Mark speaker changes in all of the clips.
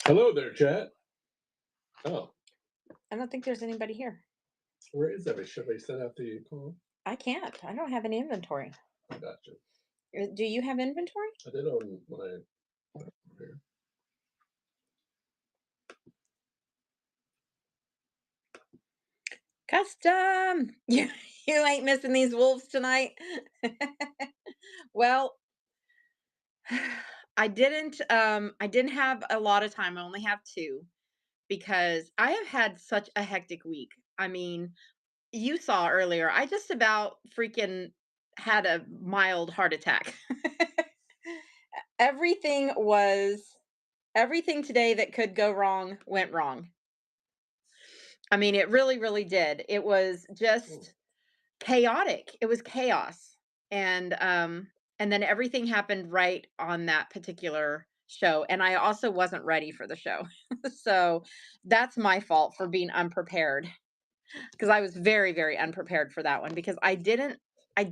Speaker 1: Hello there, chat. Oh,
Speaker 2: I don't think there's anybody here.
Speaker 1: where is everybody? Should they set out the call?
Speaker 2: I can't. I don't have an inventory.
Speaker 1: I got you.
Speaker 2: Do you have inventory?
Speaker 1: I did on when I put it over here.
Speaker 2: Custom. You ain't missing these wolves tonight. Well, I didn't have a lot of time. I only have two because I have had such a hectic week. I mean, you saw earlier, I just about freaking had a mild heart attack. Everything was everything today that could go wrong went wrong. I mean, it really, really did. It was
Speaker 1: Oh,
Speaker 2: just chaotic. It was chaos. And then everything happened right on that particular show. And I also wasn't ready for the show. So that's my fault for being unprepared because I was very, very unprepared for that one because I didn't I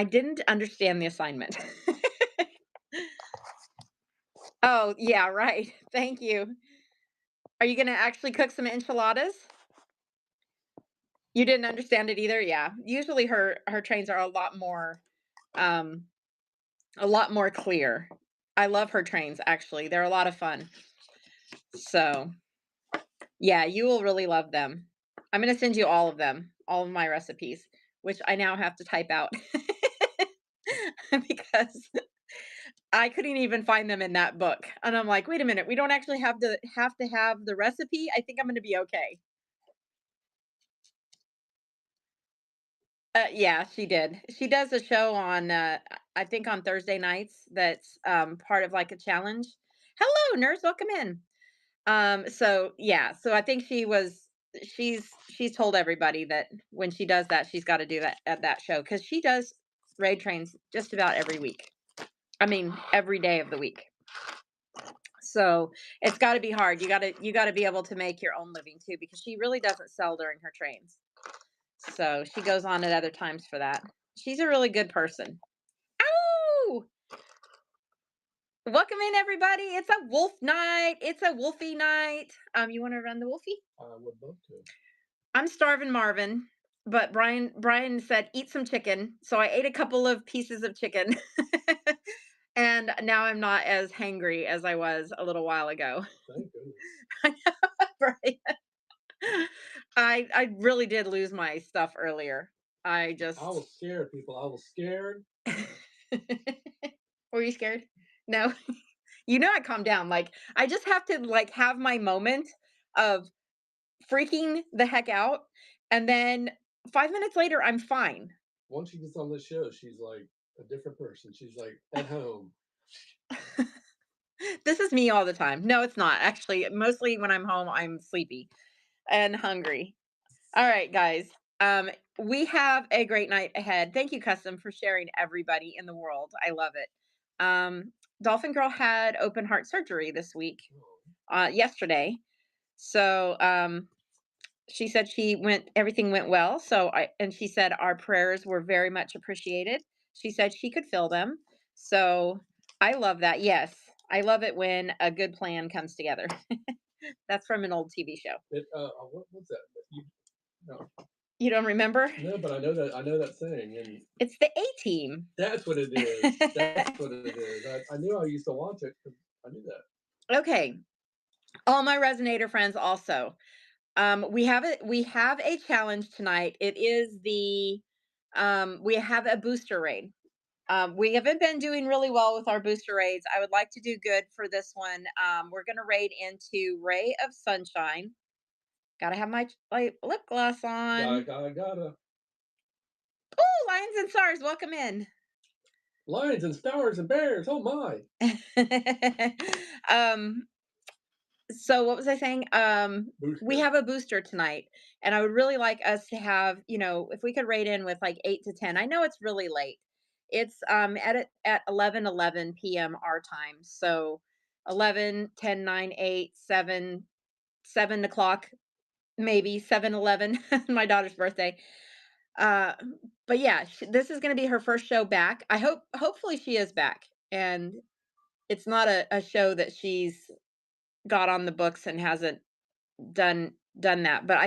Speaker 2: didn't understand the assignment. Oh, yeah, right. Thank you. Are you going to actually cook some enchiladas? You didn't understand it either? Yeah. Usually her trains are um a lot more clear. I love her trains actually. They're a lot of fun. So, yeah, you will really love them. I'm going to send you all of them, all of my recipes, which I now have to type out because I couldn't even find them in that book. And I'm like, "Wait a minute, we don't actually have the recipe. I think I'm going to be okay." Yeah, she did. She does a show on, I think on Thursday nights. That's part of like a challenge. Hello, nurse. Welcome in. So yeah, so I think she's told everybody that when she does that, she's got to do that at that show because she does raid trains just about every week. I mean, every day of the week. So it's got to be hard. You got to be able to make your own living too because she really doesn't sell during her trains. So she goes on at other times for that. She's a really good person. Oh, welcome in everybody. It's a wolf night. It's a wolfie night. You want to run the wolfie?
Speaker 1: I would love to.
Speaker 2: I'm starving Marvin, but Brian said eat some chicken. So I ate a couple of pieces of chicken. And now I'm not as hangry as I was a little while ago.
Speaker 1: Thank goodness.
Speaker 2: I know, right? I really did lose my stuff earlier. I
Speaker 1: I
Speaker 2: just
Speaker 1: was scared, people. I was scared.
Speaker 2: Were you scared? No. You know I calmed down. Like I just have to like have my moment of freaking the heck out and then 5 minutes later I'm fine.
Speaker 1: Once she gets on the show, she's like a different person. She's like at home.
Speaker 2: This is me all the time. No, it's not. Actually, mostly when I'm home, I'm sleepy and hungry. All right, guys. Um, we have a great night ahead. Thank you, Custom, for sharing everybody in the world. I love it. Dolphin Girl had open heart surgery this week,
Speaker 1: Oh,
Speaker 2: yesterday. So she said everything went well. And she said our prayers were very much appreciated. She said she could feel them. So I love that. Yes, I love it when a good plan comes together. That's from an old TV show.
Speaker 1: what was that? You, no,
Speaker 2: You don't remember?
Speaker 1: no, but I know that. I know that saying, and
Speaker 2: It's the A Team.
Speaker 1: that's what it is. That's what it is. I knew I used to watch it because I knew that.
Speaker 2: Okay. All my resonator friends also. We have a challenge tonight. It is the we have a booster raid. We haven't been doing really well with our booster raids. I would like to do good for this one. We're gonna raid into Ray of Sunshine. Gotta have my lip gloss on.
Speaker 1: Gotta.
Speaker 2: Oh, Lions and Stars, welcome in.
Speaker 1: Lions and stars and bears. Oh my.
Speaker 2: um, so what was I saying? We
Speaker 1: Booster.
Speaker 2: have a booster tonight, and I would really like us to have, if we could rate in with like 8 to 10. I know it's really late. It's at 11:11 p.m. our time. So 11, 10, 9, 8, 7, 7 o'clock, maybe 7:11. My daughter's birthday. Uh, but yeah, this is going to be her first show back. Hopefully she is back, and it's not a show that she's got on the books and hasn't done that, but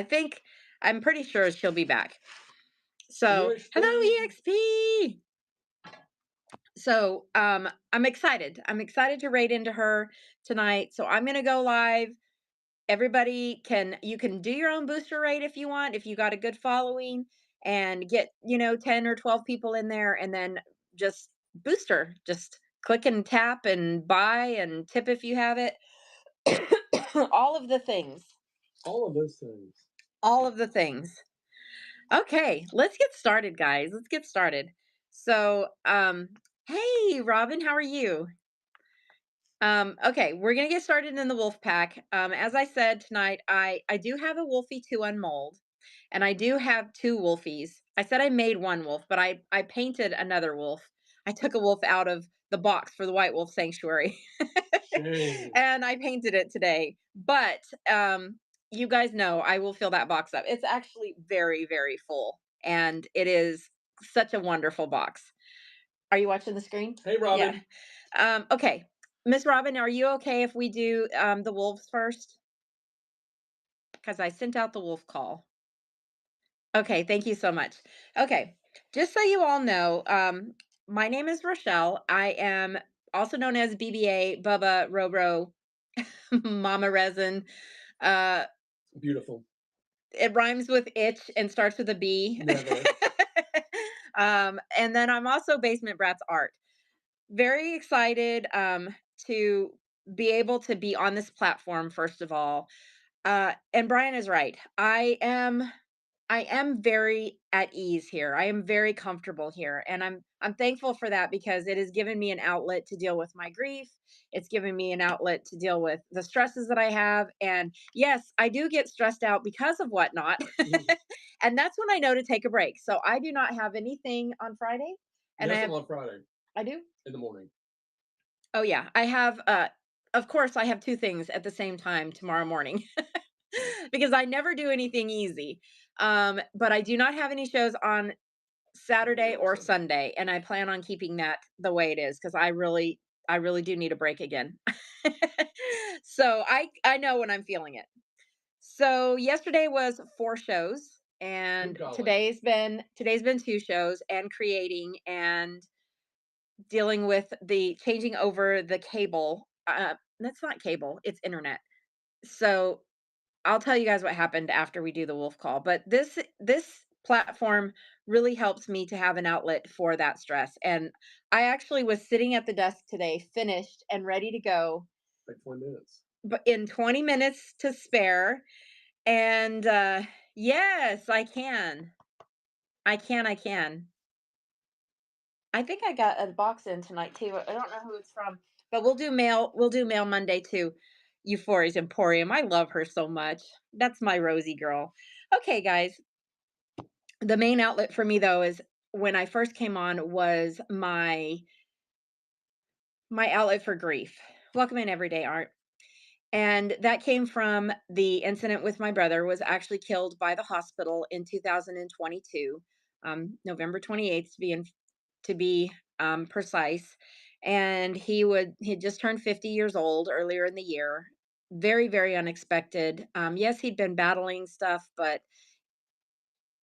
Speaker 2: I'm pretty sure she'll be back. So, hello
Speaker 1: EXP.
Speaker 2: EXP. So, I'm excited. I'm excited to raid into her tonight. So I'm gonna go live. Everybody can you can do your own booster raid if you want, if you got a good following and get, 10 or 12 people in there and then just booster. Just click and tap and buy and tip if you have it. All of the things.
Speaker 1: All of those things.
Speaker 2: All of the things. Okay, let's get started, guys. Let's get started. So, hey, Robin, how are you? Okay, we're gonna get started in the wolf pack. As I said tonight, I do have a Wolfie 2 unmold, and I do have two Wolfies. I said I made one wolf, but I painted another wolf. I took a wolf out of the box for the White Wolf Sanctuary,
Speaker 1: Shame.
Speaker 2: and I painted it today. But you guys know I will fill that box up. It's actually very, very full, and it is such a wonderful box. Are you watching the screen?
Speaker 1: Hey,
Speaker 2: Yeah.
Speaker 1: Robin.
Speaker 2: Okay. Miss Robin, are you okay if we do the wolves first? Because I sent out the wolf call. Okay, thank you so much. Okay, just so you all know, my name is Rochelle. I am also known as BBA, Bubba, Robro, Mama Resin. Uh,
Speaker 1: Beautiful.
Speaker 2: it rhymes with itch and starts with a B.
Speaker 1: Never.
Speaker 2: And then I'm also Basement Brats Art. Very excited to be able to be on this platform, first of all. And Brian is right. I am very at ease here. I am very comfortable here, and I'm thankful for that because it has given me an outlet to deal with my grief. It's given me an outlet to deal with the stresses that I have. And yes, I do get stressed out because of whatnot. And that's when I know to take a break. So I do not have anything on Friday. And I
Speaker 1: Yes, I'm
Speaker 2: have
Speaker 1: on Friday
Speaker 2: I do.
Speaker 1: in the morning.
Speaker 2: Oh yeah, I have of course I have two things at the same time tomorrow morning because I never do anything easy. But I do not have any shows on
Speaker 1: Saturday
Speaker 2: Saturday
Speaker 1: or
Speaker 2: or
Speaker 1: Sunday.
Speaker 2: Sunday, and I plan on keeping that the way it is because I really do need a break again. So I know when I'm feeling it. So yesterday was four shows,
Speaker 1: Good
Speaker 2: and
Speaker 1: golly.
Speaker 2: today's been two shows, and creating and dealing with the changing over the cable. That's not cable; it's internet. So I'll tell you guys what happened after we do the wolf call, but this platform really helps me to have an outlet for that stress. And I actually was sitting at the desk today, finished and ready to go,
Speaker 1: Like 20 minutes.
Speaker 2: but in 20 minutes to spare. And yes, I can. I can, I can. I think I got a box in tonight too. I don't know who it's from, but we'll do mail Monday too. Euphoria's Emporium. I love her so much. That's my Rosie girl. Okay, guys. The main outlet for me though is when I first came on was my outlet for grief. Welcome in everyday art. And that came from the incident with my brother was actually killed by the hospital in 2022, November 28th to be precise. And he had just turned 50 years old earlier in the year. Very, very unexpected. Yes, he'd been battling stuff, but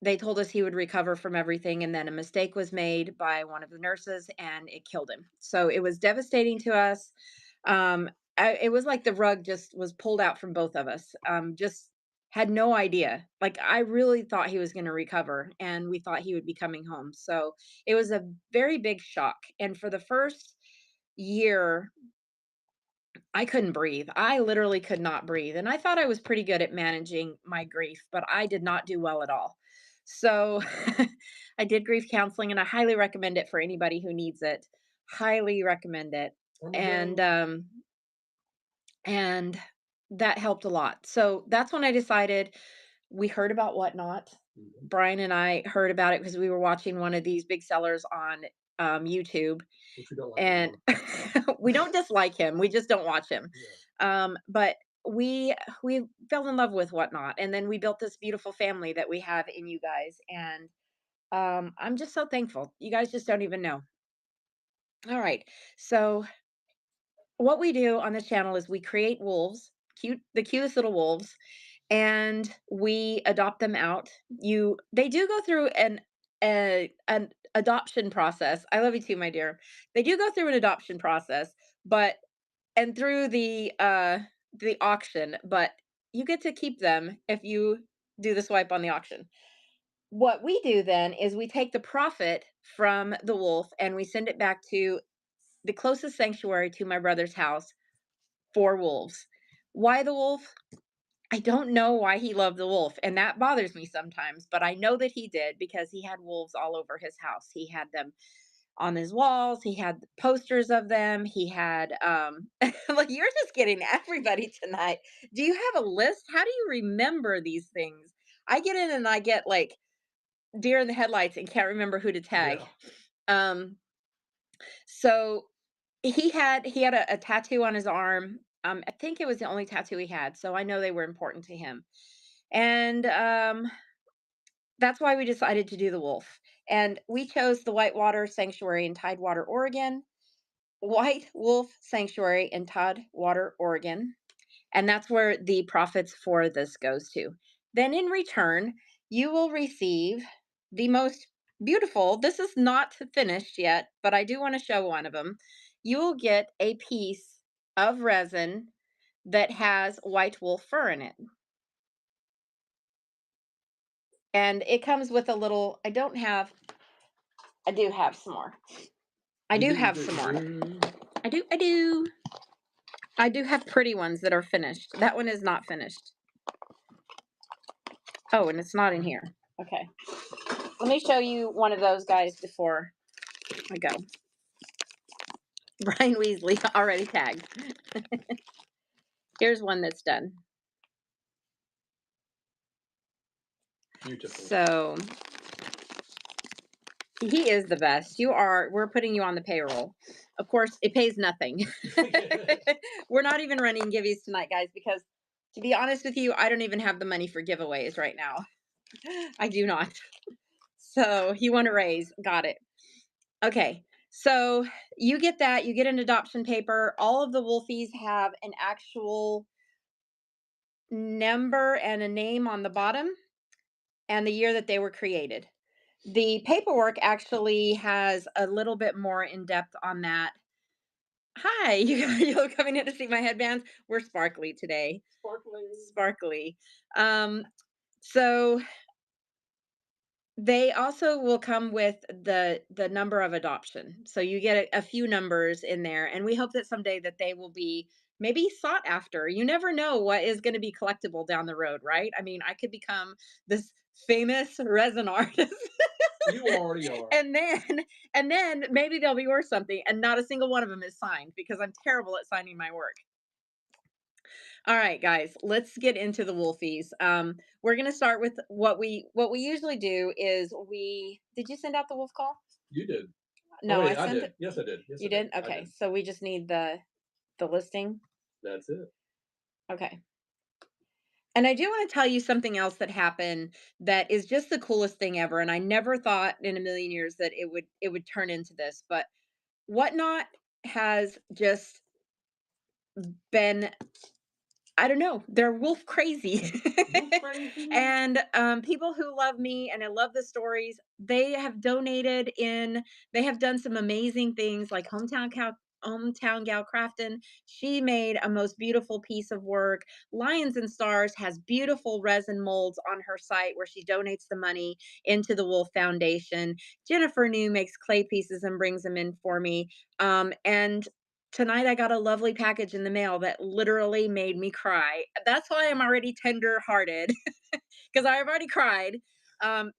Speaker 2: they told us he would recover from everything, and then a mistake was made by one of the nurses, and it killed him. So it was devastating to us. It was like the rug just was pulled out from both of us. Just had no idea. Like I really thought he was going to recover, and we thought he would be coming home. So it was a very big shock. And for the first year, I couldn't breathe. I literally could not breathe. And I thought I was pretty good at managing my grief, but I did not do well at all. So I did grief counseling and I highly recommend it for anybody who needs it. Highly recommend it.
Speaker 1: On the
Speaker 2: And
Speaker 1: go.
Speaker 2: and that helped a lot. So that's when I decided we heard about Whatnot.
Speaker 1: Mhm.
Speaker 2: Brian and I heard about it because we were watching one of these big sellers on YouTube,
Speaker 1: Which we don't like
Speaker 2: and
Speaker 1: anymore.
Speaker 2: we don't dislike him. We just don't watch him.
Speaker 1: Yeah.
Speaker 2: But we fell in love with Whatnot, and then we built this beautiful family that we have in you guys. And I'm just so thankful. You guys just don't even know. All right, so what we do on this channel is we create wolves, the cutest little wolves, and we adopt them out. They do go through an adoption process. I love you too, my dear. They do go through an adoption process, but and through the auction, but you get to keep them if you do the swipe on the auction. What we do then is we take the profit from the wolf and we send it back to the closest sanctuary to my brother's house for wolves. Why the wolf? I don't know why he loved the wolf, and that bothers me sometimes, but I know that he did because he had wolves all over his house. He had them on his walls, he had posters of them, he had like you're just getting everybody tonight. Do you have a list? How do you remember these things? I get in and I get like deer in the headlights and can't remember who to tag.
Speaker 1: Yeah.
Speaker 2: Um so he had a tattoo on his arm. I think it was the only tattoo he had, so I know they were important to him. And that's why we decided to do the wolf. And we chose the Whitewater Sanctuary in Tidewater, Oregon. White Wolf Sanctuary in Tidewater, Oregon. And that's where the profits for this goes to. Then in return, you will receive the most beautiful. This is not finished yet, but I do want to show one of them. You will get a piece of resin that has white wolf fur in it. And it comes with a little, I do have some more. I
Speaker 1: You
Speaker 2: do
Speaker 1: do, you
Speaker 2: have
Speaker 1: do,
Speaker 2: some
Speaker 1: you
Speaker 2: more.
Speaker 1: do.
Speaker 2: I do have pretty ones that are finished. That one is not finished. Oh, and it's not in here. Okay. Let me show you one of those guys before I go. Brian Weasley already tagged. Here's one that's done.
Speaker 1: Beautiful.
Speaker 2: So he is the best. We're putting you on the payroll. Of course, it pays nothing. We're not even running giveaways tonight, guys, because to be honest with you, I don't even have the money for giveaways right now. I do not. So you want to raise, got it. Okay. So you get that, you get an adoption paper. All of the Wolfies have an actual number and a name on the bottom and the year that they were created. The paperwork actually has a little bit more in depth on that. Hi, you're coming in to see my headbands. We're sparkly today.
Speaker 1: Sparkling.
Speaker 2: Sparkly. So they also will come with the number of adoption. So you get a few numbers in there, and we hope that someday that they will be maybe sought after. You never know what is going to be collectible down the road, right? I mean, I could become this famous resin artist.
Speaker 1: You already are.
Speaker 2: And then maybe they'll be worth something, and not a single one of them is signed because I'm terrible at signing my work. All right, guys, let's get into the Wolfies. We're gonna start with what we usually do is we did you send out the wolf call?
Speaker 1: You did.
Speaker 2: No,
Speaker 1: Oh
Speaker 2: I
Speaker 1: wait, I
Speaker 2: sent
Speaker 1: did.
Speaker 2: it.
Speaker 1: Yes, I did. Yes,
Speaker 2: You
Speaker 1: I did.
Speaker 2: did?
Speaker 1: I
Speaker 2: Okay,
Speaker 1: did.
Speaker 2: so we just need the listing.
Speaker 1: That's it.
Speaker 2: Okay. And I do want to tell you something else that happened that is just the coolest thing ever. And I never thought in a million years that it would turn into this, but Whatnot has just been, I don't know, they're wolf crazy.
Speaker 1: Wolf crazy.
Speaker 2: And people who love me and I love the stories, they have done some amazing things like Hometown Gal Crafton. She made a most beautiful piece of work. Lions and Stars has beautiful resin molds on her site where she donates the money into the Wolf Foundation. Jennifer New makes clay pieces and brings them in for me. And tonight I got a lovely package in the mail that literally made me cry. That's why I'm already tender hearted because I've already cried.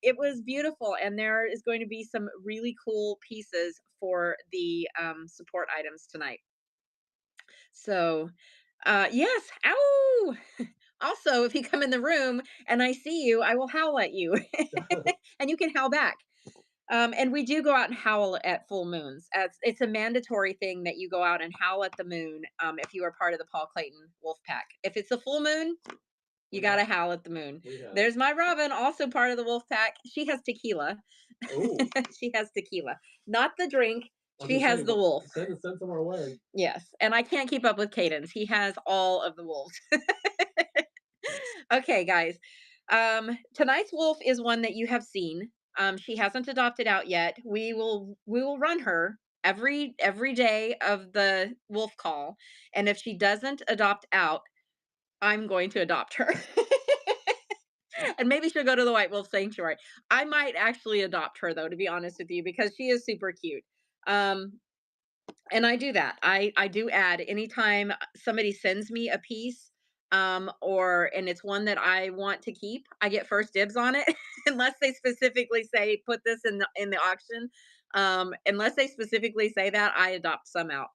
Speaker 2: It was beautiful, and there is going to be some really cool pieces for the support items tonight. So, yes, ow! Also, if you come in the room and I see you, I will howl at you, and you can howl back. And we do go out and howl at full moons. As it's a mandatory thing that you go out and howl at the moon if you are part of the Paul Clayton Wolf Pack. If it's a full moon, you got to howl at the moon. There's my Robin, also part of the Wolf Pack. She has tequila.
Speaker 1: Oh.
Speaker 2: She has tequila, not the drink,
Speaker 1: I was
Speaker 2: She
Speaker 1: gonna
Speaker 2: has
Speaker 1: say,
Speaker 2: the
Speaker 1: what
Speaker 2: wolf.
Speaker 1: send some our way.
Speaker 2: Yes, and I can't keep up with Cadence. He has all of the wolves. Okay, guys. Tonight's wolf is one that you have seen. She hasn't adopted out yet. We will run her every day of the wolf call, and if she doesn't adopt out, I'm going to adopt her. And maybe she'll go to the White Wolf Sanctuary. I might actually adopt her though, to be honest with you, because she is super cute. Um, and I do that. I do add anytime somebody sends me a piece, or and it's one that I want to keep, I get first dibs on it, unless they specifically say put this in the auction. Unless they specifically say that, I adopt some out.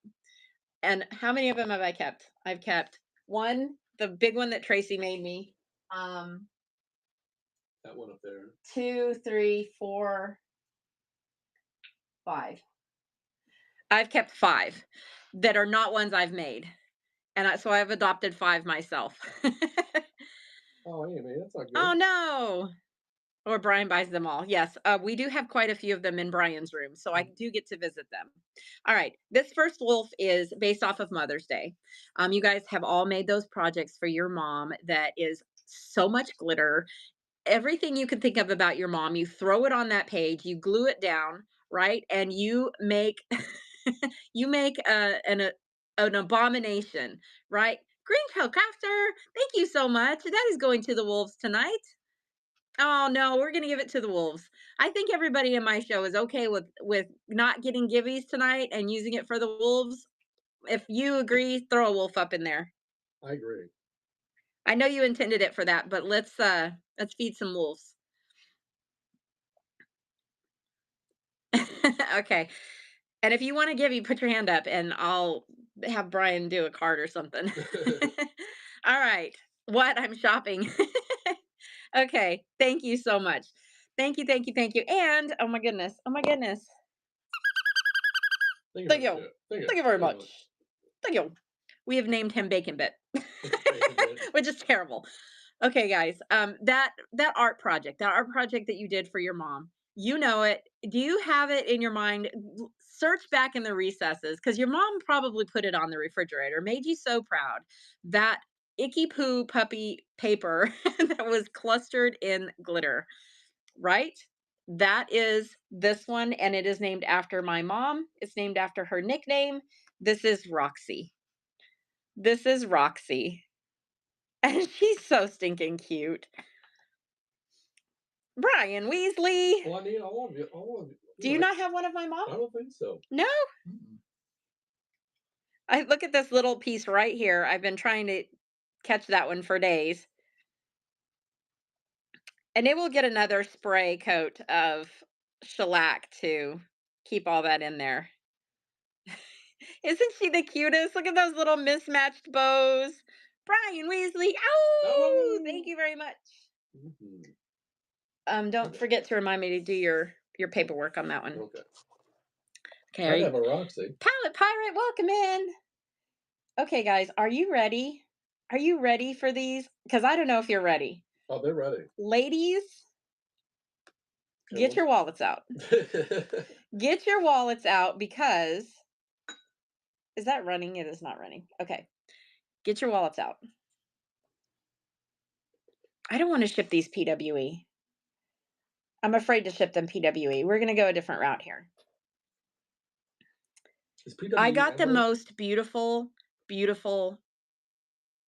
Speaker 2: And how many of them have I kept? I've kept one, the big one that Tracy made me. Um,
Speaker 1: That one up there.
Speaker 2: two, three, four, five. I've kept five that are not ones I've made. So I've adopted 5 myself.
Speaker 1: Oh, anyway, that's not
Speaker 2: Oh,
Speaker 1: good.
Speaker 2: no. Or Brian buys them all. Yes, we do have quite a few of them in Brian's room, so I do get to visit them. All right, this first wolf is based off of Mother's Day. You guys have all made those projects for your mom that is so much glitter. Everything you can think of about your mom, you throw it on that page, you glue it down, right? And you make you make an abomination, right? Green Trail Crafter, thank you so much. That is going to the wolves tonight. Oh no, we're gonna give it to the wolves. I think everybody in my show is okay with not getting giveies tonight and using it for the wolves. If you agree, throw a wolf up in there.
Speaker 1: I agree.
Speaker 2: I know you intended it for that, but let's feed some wolves. Okay. And if you want to give, you put your hand up and I'll have Brian do a card or something. All right. What I'm shopping. Okay. Thank you so much. Thank you, thank you, thank you. And oh my goodness. Oh my goodness.
Speaker 1: Thank you
Speaker 2: Thank
Speaker 1: very
Speaker 2: you.
Speaker 1: much. Thank you.
Speaker 2: Thank you very
Speaker 1: Thank you
Speaker 2: much.
Speaker 1: much.
Speaker 2: Thank you. We have named him Bacon Bit.
Speaker 1: Bacon Bit.
Speaker 2: Which is terrible. Okay, guys. That art project, that art project that you did for your mom, you know it. Do you have it in your mind? Search back in the recesses because your mom probably put it on the refrigerator, made you so proud. That icky poo puppy paper that was clustered in glitter, right? That is this one, and it is named after my mom. It's named after her nickname. This is Roxy. This is Roxy. And she's so stinking cute. Brian Weasley.
Speaker 1: Well, I need all of you. All of you.
Speaker 2: Do you not have one of my mom?
Speaker 1: I don't think so.
Speaker 2: No?
Speaker 1: Mm-mm.
Speaker 2: I look at this little piece right here. I've been trying to catch that one for days. And it will get another spray coat of shellac to keep all that in there. Isn't she the cutest? Look at those little mismatched bows. Brian Weasley. Oh, thank
Speaker 1: Oh.
Speaker 2: you very much.
Speaker 1: Mm-hmm.
Speaker 2: Don't forget to remind me to do your paperwork on that one.
Speaker 1: Okay.
Speaker 2: Okay,
Speaker 1: I'd have a Roxy.
Speaker 2: Palette Pirate, welcome in. Okay, guys, are you ready? Are you ready for these? Because I don't know if you're ready.
Speaker 1: Oh, they're ready.
Speaker 2: Ladies,
Speaker 1: Okay,
Speaker 2: get your wallets out.
Speaker 1: well.
Speaker 2: Get your wallets out because is that running? It is not running. Okay. Get your wallets out. I don't want to ship these PWE. I'm afraid to ship them PWE. We're going to go a different route here.
Speaker 1: Is
Speaker 2: I
Speaker 1: PWE
Speaker 2: got the
Speaker 1: Emerald?
Speaker 2: most beautiful, beautiful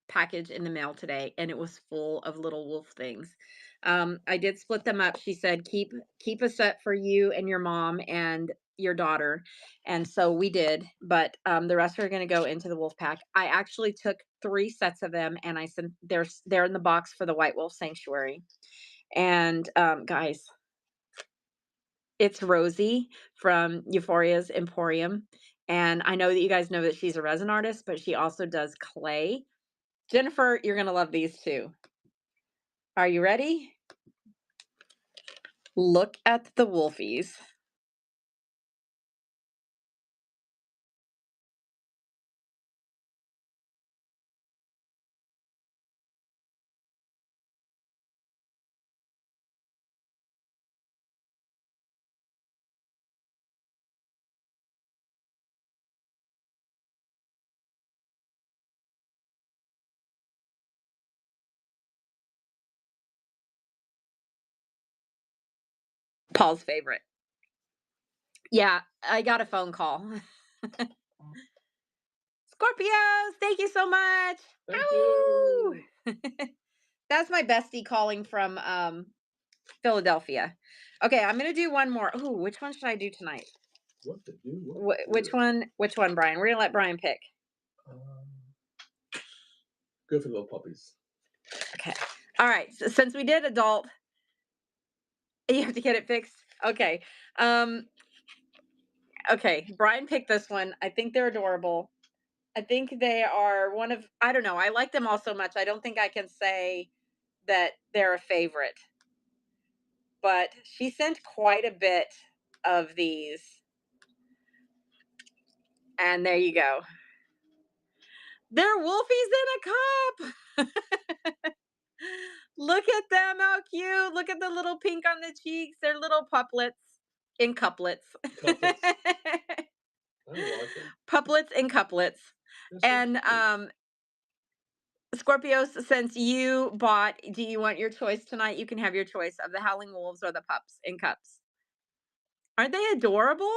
Speaker 2: package in the mail today, and it was full of little wolf things. I did split them up. She said, keep a set for you and your mom and your daughter. And so we did, but the rest are going to go into the wolf pack. I actually took 3 sets of them and I sent they're in the box for the White Wolf Sanctuary. And guys, it's Rosie from Euphoria's Emporium. And I know that you guys know that she's a resin artist, but she also does clay. Jennifer, you're going to love these too. Are you ready? Look at the wolfies. Paul's favorite. Yeah, I got a phone call. Scorpios, thank you so much.
Speaker 1: Thank
Speaker 2: Ow!
Speaker 1: you.
Speaker 2: That's my bestie calling from Philadelphia. Okay, I'm gonna do one more. Ooh, which one should I do tonight?
Speaker 1: What to do? What to
Speaker 2: Which
Speaker 1: do?
Speaker 2: one? Which one, Brian? We're gonna let Brian pick.
Speaker 1: Um, Good for little puppies.
Speaker 2: Okay. All right. So since we did adult, you have to get it fixed. Okay. Um. Okay. Brian picked this one. I think they're adorable. I think they are one of. I don't know. I like them all so much. I don't think I can say that they're a favorite. But she sent quite a bit of these, and there you go. They're wolfies in a cup. Look at them, how cute. Look at the little pink on the cheeks. They're little puplets in couplets.
Speaker 1: Couplets. I like them.
Speaker 2: Puplets and couplets.
Speaker 1: They're so
Speaker 2: And
Speaker 1: cute.
Speaker 2: Scorpios, since you bought, do you want your choice tonight? You can have your choice of the Howling Wolves or the pups in cups. Aren't they adorable?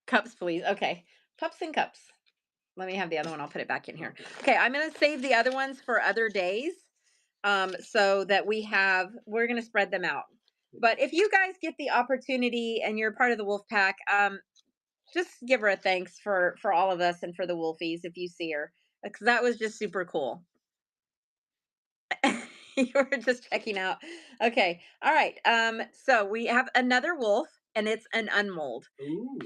Speaker 2: Cups, please. Okay. Pups and cups. Let me have the other one. I'll put it back in here. Okay, I'm going to save the other ones for other days, so that we're going to spread them out. But if you guys get the opportunity and you're part of the wolf pack, just give her a thanks for all of us and for the wolfies if you see her, because that was just super cool. You were just checking out. Okay. All right. So we have another wolf, and it's an unmold.
Speaker 1: Ooh.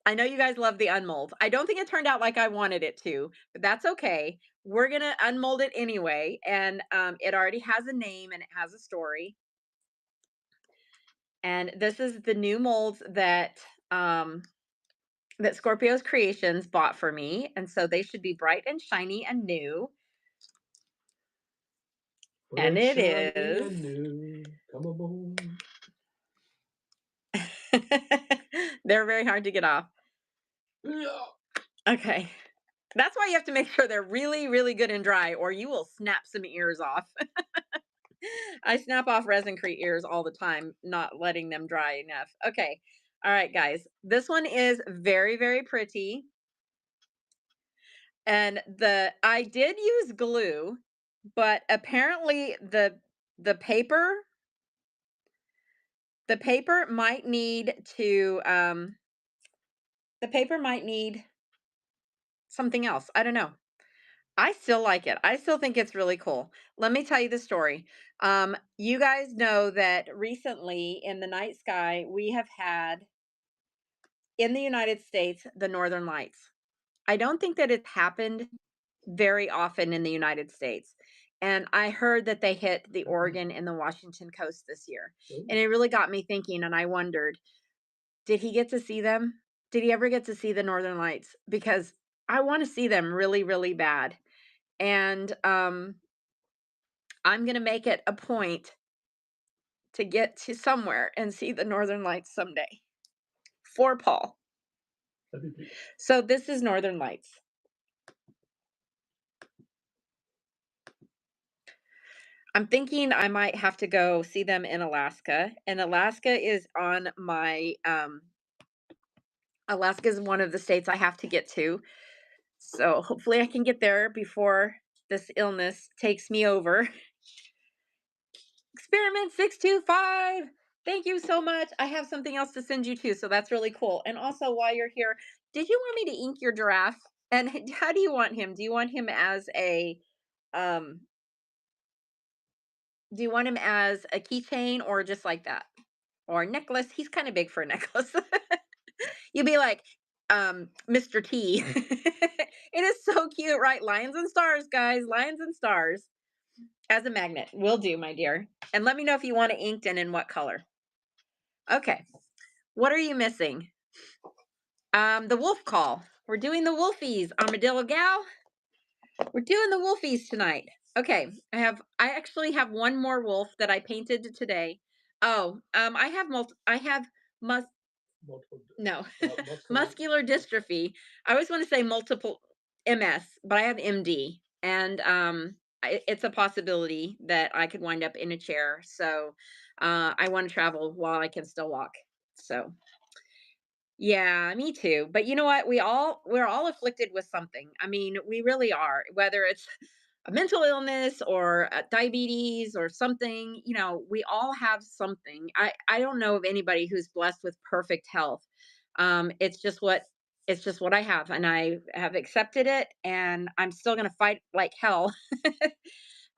Speaker 2: I know you guys love the unmold. I don't think it turned out like I wanted it to, but that's okay. We're gonna unmold it anyway, and it already has a name and it has a story. And this is the new molds that Scorpio's Creations bought for me, and so they should be bright and shiny and new. And
Speaker 1: Bright,
Speaker 2: it
Speaker 1: shiny,
Speaker 2: is.
Speaker 1: and new. Come on.
Speaker 2: They're very hard to get off.
Speaker 1: Yeah.
Speaker 2: Okay. That's why you have to make sure they're really, really good and dry, or you will snap some ears off. I snap off resin-crete ears all the time, not letting them dry enough. Okay. All right, guys. This one is very, very pretty. And I did use glue, but apparently the paper the paper might need to the paper might need something else. I don't know. I still like it. I still think it's really cool. Let me tell you the story. You guys know that recently in the night sky, we have had in the United States the Northern Lights. I don't think that it's happened very often in the United States. And I heard that they hit the Oregon and the Washington coast this year. And
Speaker 1: Ooh.
Speaker 2: it really got me thinking. And I wondered, did he get to see them? Did he ever get to see the Northern Lights? Because I want to see them really, really bad. And I'm gonna make it a point to get to somewhere and see the Northern Lights someday for Paul.
Speaker 1: That'd be beautiful.
Speaker 2: So this is Northern Lights. I'm thinking I might have to go see them in Alaska, and Alaska is on my Alaska is one of the states I have to get to. So hopefully I can get there before this illness takes me over. Experiment 625. Thank you so much. I have something else to send you too, so that's really cool. And also, while you're here, did you want me to ink your giraffe? And how do you want him? Do you want him as a um do you want him as a keychain or just like that? Or a necklace? He's kind of big for a necklace. You'd be like, Mr. T. It is so cute, right? Lions and stars, guys. Lions and stars. As a magnet. Will do, my dear. And let me know if you want it inked and in what color. Okay. What are you missing? The wolf call. We're doing the wolfies, armadillo gal. We're doing the wolfies tonight. Okay. I actually have one more wolf that I painted today. Oh, I have mus
Speaker 1: Multiple.
Speaker 2: no
Speaker 1: Muscle.
Speaker 2: muscular dystrophy. I always want to say multiple MS, but I have MD. And it's a possibility that I could wind up in a chair. So I want to travel while I can still walk. So yeah, me too. But you know what? We're all afflicted with something. I mean, we really are. Whether it's a mental illness or diabetes or something, we all have something. I don't know of anybody who's blessed with perfect health. It's just what I have, and I have accepted it, and I'm still going to fight like hell.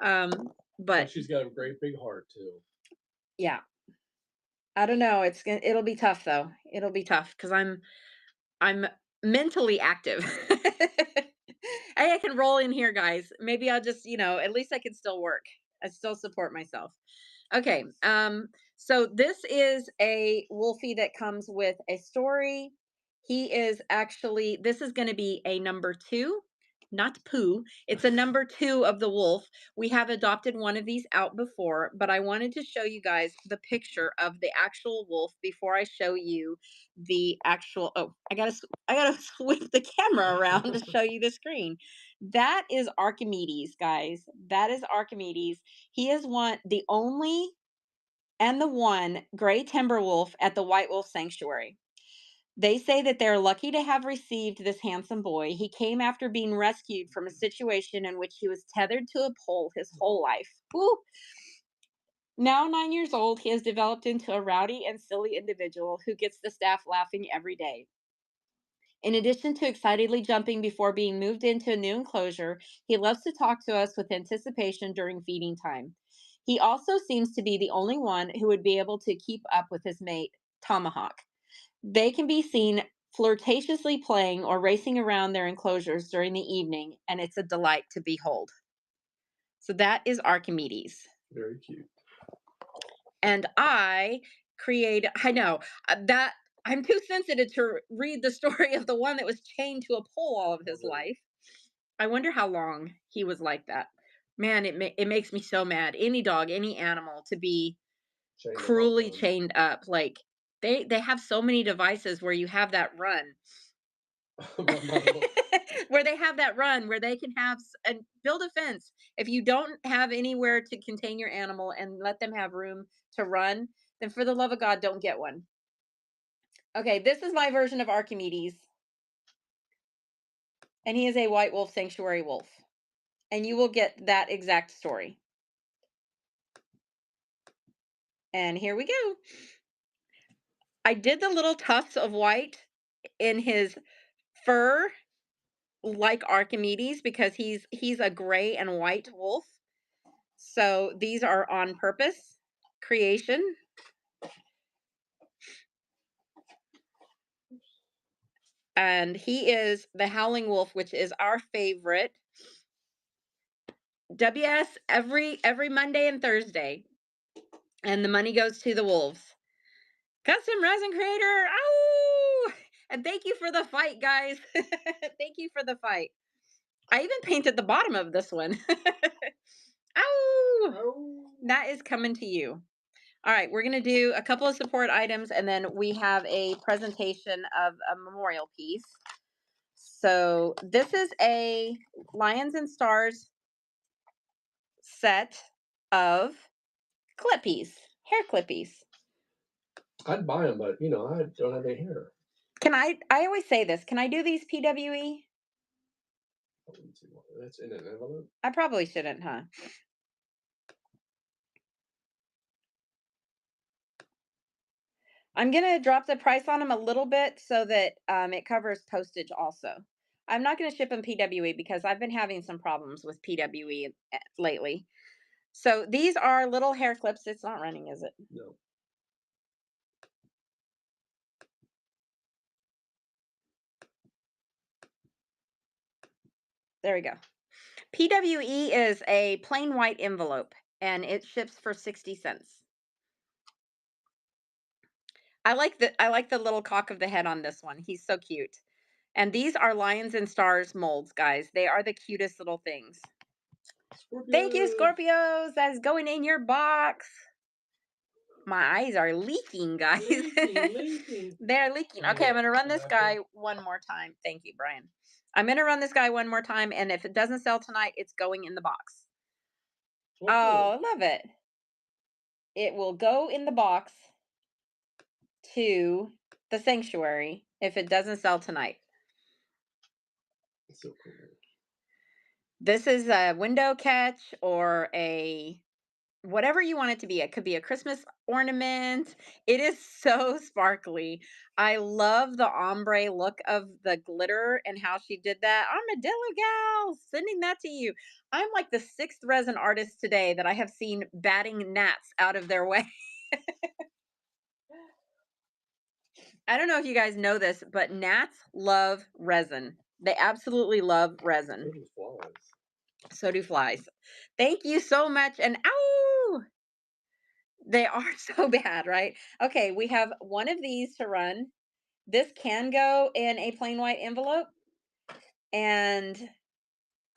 Speaker 2: um,
Speaker 1: And
Speaker 2: but
Speaker 1: she's got a great big heart too.
Speaker 2: yeah, I don't know. It'll be tough though. It'll be tough because I'm mentally active. Hey, I can roll in here, guys. Maybe I'll just, at least I can still work. I still support myself. Okay. So this is a Wolfie that comes with a story. This is going to be a number two, not poo. It's a number two of the wolf. We have adopted one of these out before, but I wanted to show you guys the picture of the actual wolf before I show you the actual. Oh, I gotta switch the camera around to show you the screen. That is Archimedes, guys. That is Archimedes. He is the only and the one gray timber wolf at the White Wolf Sanctuary. They say that they're lucky to have received this handsome boy. He came after being rescued from a situation in which he was tethered to a pole his whole life. Woo. Now 9 years old, he has developed into a rowdy and silly individual who gets the staff laughing every day. In addition to excitedly jumping before being moved into a new enclosure, he loves to talk to us with anticipation during feeding time. He also seems to be the only one who would be able to keep up with his mate, Tomahawk. They can be seen flirtatiously playing or racing around their enclosures during the evening, and it's a delight to behold. So that is Archimedes.
Speaker 1: Very cute.
Speaker 2: And I know that I'm too sensitive to read the story of the one that was chained to a pole all of his
Speaker 1: Okay.
Speaker 2: life. I wonder how long he was like that. Man, it makes me so mad. Any dog, any animal to be
Speaker 1: Chained a long
Speaker 2: cruelly
Speaker 1: time.
Speaker 2: chained up. Like they have so many devices where you have that run. Where they have that run where they can and build a fence. If you don't have anywhere to contain your animal and let them have room to run, then for the love of God, don't get one. Okay, this is my version of Archimedes, and he is a white wolf sanctuary wolf. And you will get that exact story. And here we go. I did the little tufts of white in his fur like Archimedes because he's a gray and white wolf. So these are on purpose creation. And he is the howling wolf, which is our favorite. WS every Monday and Thursday. And the money goes to the wolves. Custom resin creator. Oh! And thank you for the fight, guys. Thank you for the fight. I even painted the bottom of this one. Ow!
Speaker 1: Oh.
Speaker 2: That is coming to you. All right, we're going to do a couple of support items and then we have a presentation of a memorial piece. So, this is a Lions and Stars set of clippies, hair clippies.
Speaker 1: I'd buy them, but I don't have any hair.
Speaker 2: I always say this. Can I do these PWE?
Speaker 1: That's in an envelope.
Speaker 2: I probably shouldn't, huh? I'm gonna drop the price on them a little bit so that it covers postage also. I'm not gonna ship them PWE because I've been having some problems with PWE lately. So these are little hair clips. It's not running, is it?
Speaker 1: No.
Speaker 2: There we go. PWE is a plain white envelope and it ships for 60 cents. I like the little cock of the head on this one. He's so cute. And these are Lions and Stars molds, guys. They are the cutest little things. Thank you, Scorpios. That's going in your box. My eyes are leaking, guys.
Speaker 1: Leaking.
Speaker 2: They're leaking. Okay, I'm going to run this guy one more time. Thank you, Brian. I'm going to run this guy one more time, and if it doesn't sell tonight, it's going in the box.
Speaker 1: Well, cool.
Speaker 2: Oh, I love it. It will go in the box to the sanctuary if it doesn't sell tonight.
Speaker 1: That's so cool.
Speaker 2: This is a window catch or a whatever you want it to be. It could be a Christmas ornament. It is so sparkly. I love the ombre look of the glitter and how she did that. Armadillo gal, sending that to you. I'm like the sixth resin artist today that I have seen batting gnats out of their way. I don't know if you guys know this, but gnats love resin. They absolutely love
Speaker 1: So
Speaker 2: resin.
Speaker 1: do flies.
Speaker 2: So do flies. Thank you so much. And ow! They are so bad, right? Okay, we have one of these to run. This can go in a plain white envelope. And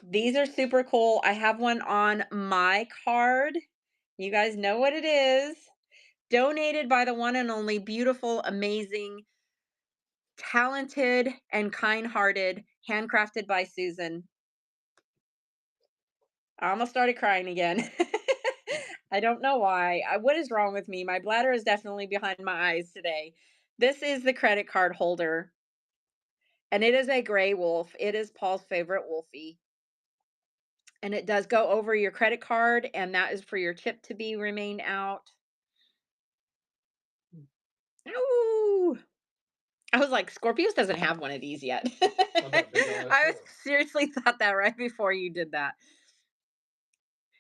Speaker 2: these are super cool. I have one on my card. You guys know what it is. Donated by the one and only beautiful, amazing, talented, and kind-hearted, handcrafted by Susan. I almost started crying again. I don't know why. What is wrong with me? My bladder is definitely behind my eyes today. This is the credit card holder, and it is a gray wolf. It is Paul's favorite wolfie. And it does go over your credit card, and that is for your chip to be remained out. Ooh. I was like, Scorpios doesn't have one of these yet.
Speaker 1: How about big ass
Speaker 2: I was
Speaker 1: one?
Speaker 2: seriously thought that right before you did that.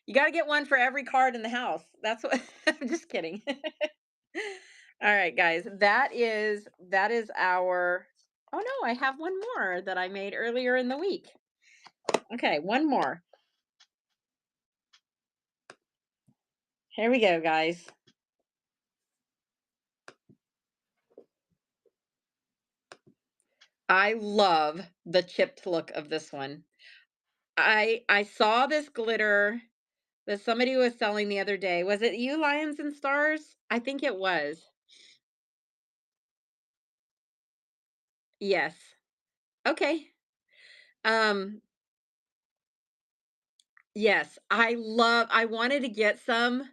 Speaker 2: You got to get one for every card in the house. That's what I'm just kidding. All right, guys. That is our Oh no, I have one more that I made earlier in the week. Okay, one more. Here we go, guys. I love the chipped look of this one. I saw this glitter that somebody was selling the other day. Was it you, Lions and Stars? I think it was. Yes. Okay. Um, yes, I wanted to get some.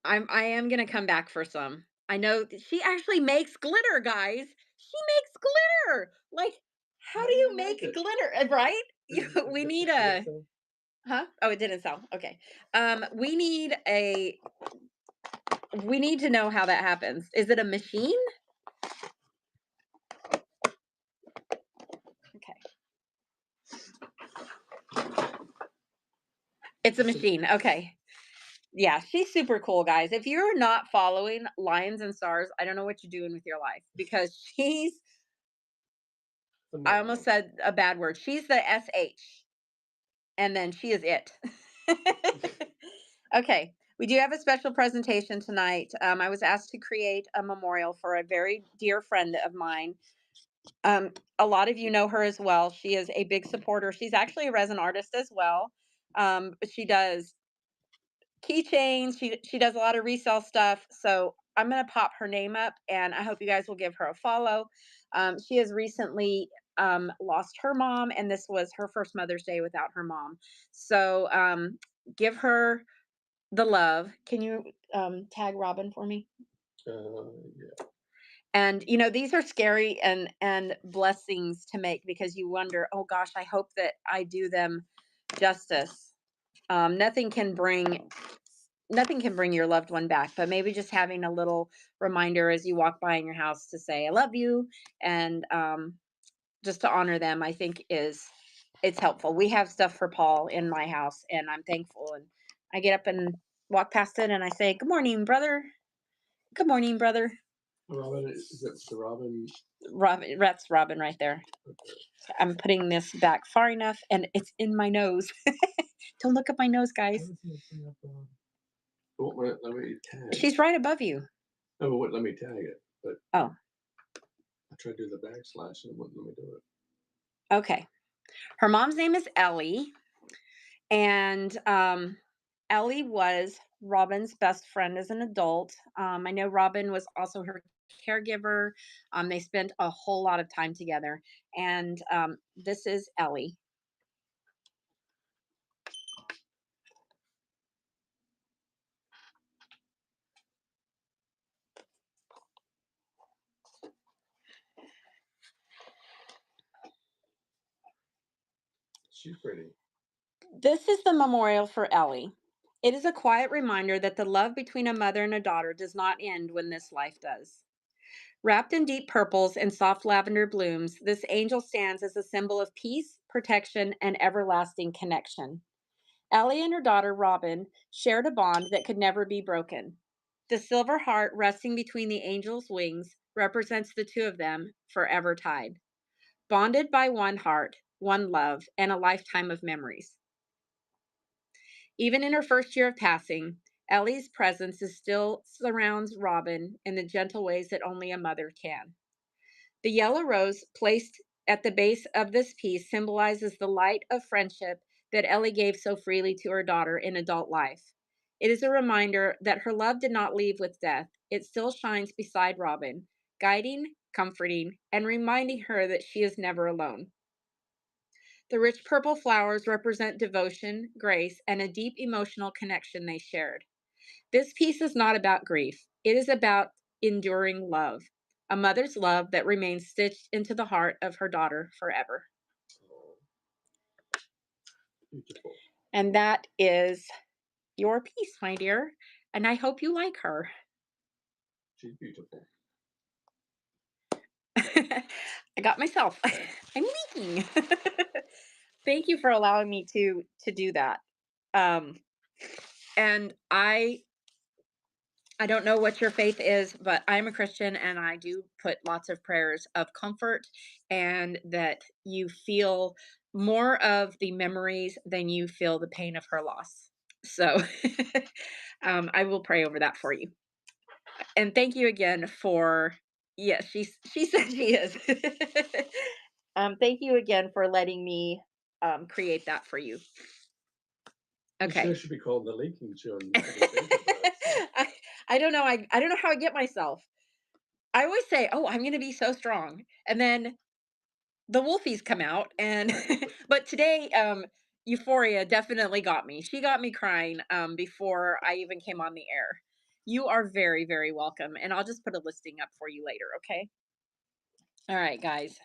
Speaker 2: I am gonna come back for some. I know she actually makes glitter, guys. She makes glitter. Like, how
Speaker 1: How
Speaker 2: do
Speaker 1: do
Speaker 2: you
Speaker 1: you
Speaker 2: make
Speaker 1: make it?
Speaker 2: glitter? Right? We need
Speaker 1: Did it
Speaker 2: a
Speaker 1: sell?
Speaker 2: huh? Oh, it didn't sell. Okay. We need to know how that happens. Is it a machine? Okay. It's a machine. Okay. Yeah, she's super cool, guys. If you're not following Lions and Stars, I don't know what you're doing with your life because I almost
Speaker 1: Phenomenal.
Speaker 2: said a bad word. She's the SH, and then she is it. Okay, we do have a special presentation tonight. I was asked to create a memorial for a very dear friend of mine. A lot of you know her as well. She is a big supporter. She's actually a resin artist as well. But she does keychains. She does a lot of resale stuff. So I'm gonna pop her name up, and I hope you guys will give her a follow. She has recently lost her mom, and this was her first Mother's Day without her mom. So give her the love. Can you tag Robin for me?
Speaker 1: Yeah.
Speaker 2: And these are scary and blessings to make because you wonder, oh gosh, I hope that I do them justice. Nothing can bring your loved one back, but maybe just having a little reminder as you walk by in your house to say I love you, and just to honor them, I think it's helpful. We have stuff for Paul in my house, and I'm thankful, and I get up and walk past it and I say good morning, brother. Good morning, brother.
Speaker 1: Robin, is it the Robin?
Speaker 2: Robin, that's Robin right there. I'm putting this back far enough, and it's in my nose. Don't look at my nose, guys.
Speaker 1: Oh, let me tag.
Speaker 2: She's right above you.
Speaker 1: No, but let me tag it. But
Speaker 2: Oh,
Speaker 1: I tried to do the backslash and it wouldn't let me do it.
Speaker 2: okay. Her mom's name is Ellie, and Ellie was Robin's best friend as an adult. I know Robin was also her caregiver. They spent a whole lot of time together, and this is Ellie.
Speaker 1: She's pretty.
Speaker 2: This is the memorial for Ellie. It is a quiet reminder that the love between a mother and a daughter does not end when this life does. Wrapped in deep purples and soft lavender blooms, this angel stands as a symbol of peace, protection, and everlasting connection. Ellie and her daughter Robin shared a bond that could never be broken. The silver heart resting between the angel's wings represents the two of them forever tied, bonded by one heart, one love, and a lifetime of memories. Even in her first year of passing, Ellie's presence is still surrounds Robin in the gentle ways that only a mother can. The yellow rose placed at the base of this piece symbolizes the light of friendship that Ellie gave so freely to her daughter in adult life. It is a reminder that her love did not leave with death. It still shines beside Robin, guiding, comforting, and reminding her that she is never alone. The rich purple flowers represent devotion, grace, and a deep emotional connection they shared. This piece is not about grief, it is about enduring love, a mother's love that remains stitched into the heart of her daughter forever.
Speaker 1: Oh, beautiful.
Speaker 2: And that is your piece, my dear. And I hope you like her.
Speaker 1: She's beautiful.
Speaker 2: I got myself. I'm leaking. Thank you for allowing me to do that. Um, and I don't know what your faith is, but I'm a Christian and I do put lots of prayers of comfort and that you feel more of the memories than you feel the pain of her loss. So I will pray over that for you. And thank you again for, yes, she said she is. Thank you again for letting me create that for you.
Speaker 1: The show
Speaker 2: Okay.
Speaker 1: should be called The Leaking Show and nobody thinks about it.
Speaker 2: I, I don't know. I don't know how I get myself. I always say, "Oh, I'm gonna be so strong," and then the wolfies come out, and but today, Euphoria definitely got me. She got me crying before I even came on the air. You are very, very welcome, and I'll just put a listing up for you later. Okay. All right, guys.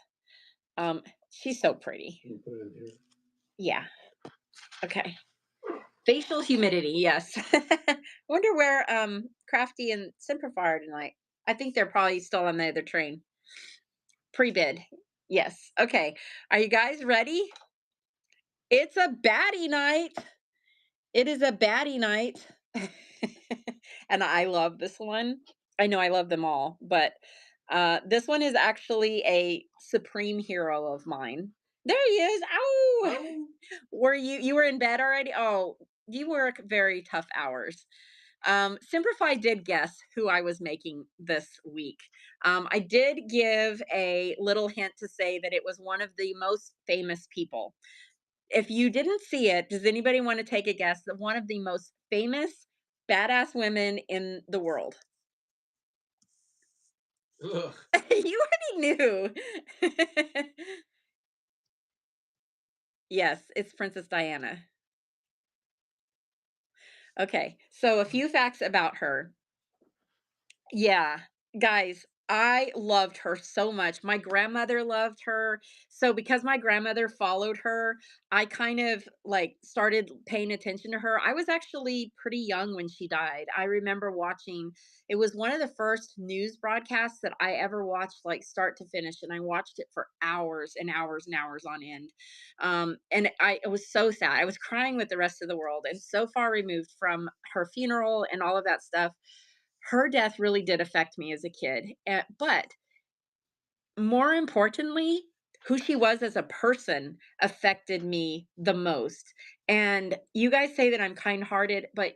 Speaker 2: She's so pretty.
Speaker 1: Can you put it in here?
Speaker 2: Yeah. Okay. Facial humidity. Yes. Wonder where Crafty and Simplify are tonight. I think they're probably still on the other train. Pre-bid. Yes. Okay. Are you guys ready? It's a baddie night. It is a baddie night. And I love this one. I know I love them all, but this one is actually a supreme hero of mine. There he is. Ow!
Speaker 1: Oh,
Speaker 2: Were you were in bed already? Oh, you work very tough hours. Simplify did guess who I was making this week. I did give a little hint to say that it was one of the most famous people. If you didn't see it, does anybody want to take a guess that one of the most famous badass women in the world?
Speaker 1: ugh.
Speaker 2: You already knew. Yes, it's Princess Diana. Okay, so a few facts about her. Yeah, guys, I loved her so much. My grandmother loved her. So because my grandmother followed her, I kind of like started paying attention to her. I was actually pretty young when she died. I remember watching, it was one of the first news broadcasts that I ever watched like start to finish and I watched it for hours and hours and hours on end. And it was so sad. I was crying with the rest of the world and so far removed from her funeral and all of that stuff. Her death really did affect me as a kid, but more importantly, who she was as a person affected me the most. And you guys say that I'm kind-hearted, but,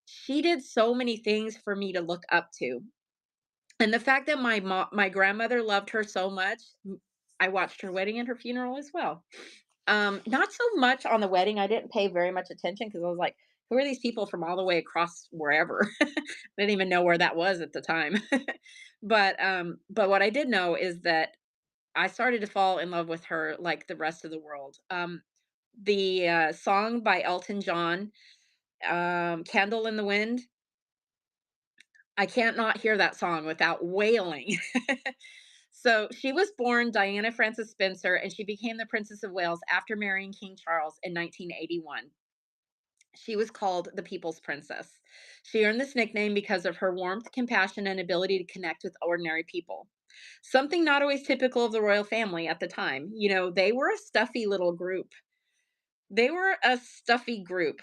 Speaker 2: she did so many things for me to look up to. And the fact that my grandmother loved her so much, I watched her wedding and her funeral as well. Not so much on the wedding, I didn't pay very much attention because I was like, "Who are these people from all the way across wherever?" I didn't even know where that was at the time. But what I did know is that I started to fall in love with her like the rest of the world. The song by Elton John, "Candle in the Wind," I can't not hear that song without wailing. So she was born Diana Frances Spencer, and she became the Princess of Wales after marrying King Charles in 1981. She was called the People's Princess. She earned this nickname because of her warmth, compassion, and ability to connect with ordinary people. Something not always typical of the royal family at the time. You know, they were a stuffy little group. They were a stuffy group.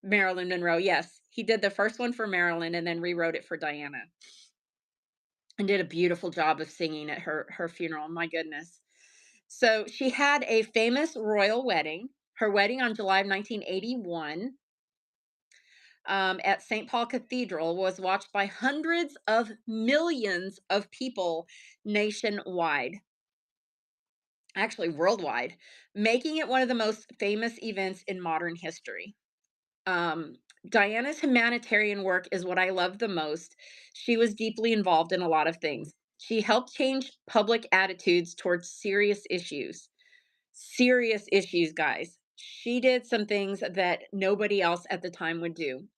Speaker 2: Marilyn Monroe, yes. He did the first one for Marilyn and then rewrote it for Diana and did a beautiful job of singing at her funeral. My goodness. So she had a famous royal wedding. Her wedding on July of 1981 at St. Paul Cathedral was watched by hundreds of millions of people nationwide, actually worldwide, making it one of the most famous events in modern history. Um, Diana's humanitarian work is what I love the most. She was deeply involved in a lot of things. She helped change public attitudes towards serious issues. Serious issues, guys. She did some things that nobody else at the time would do.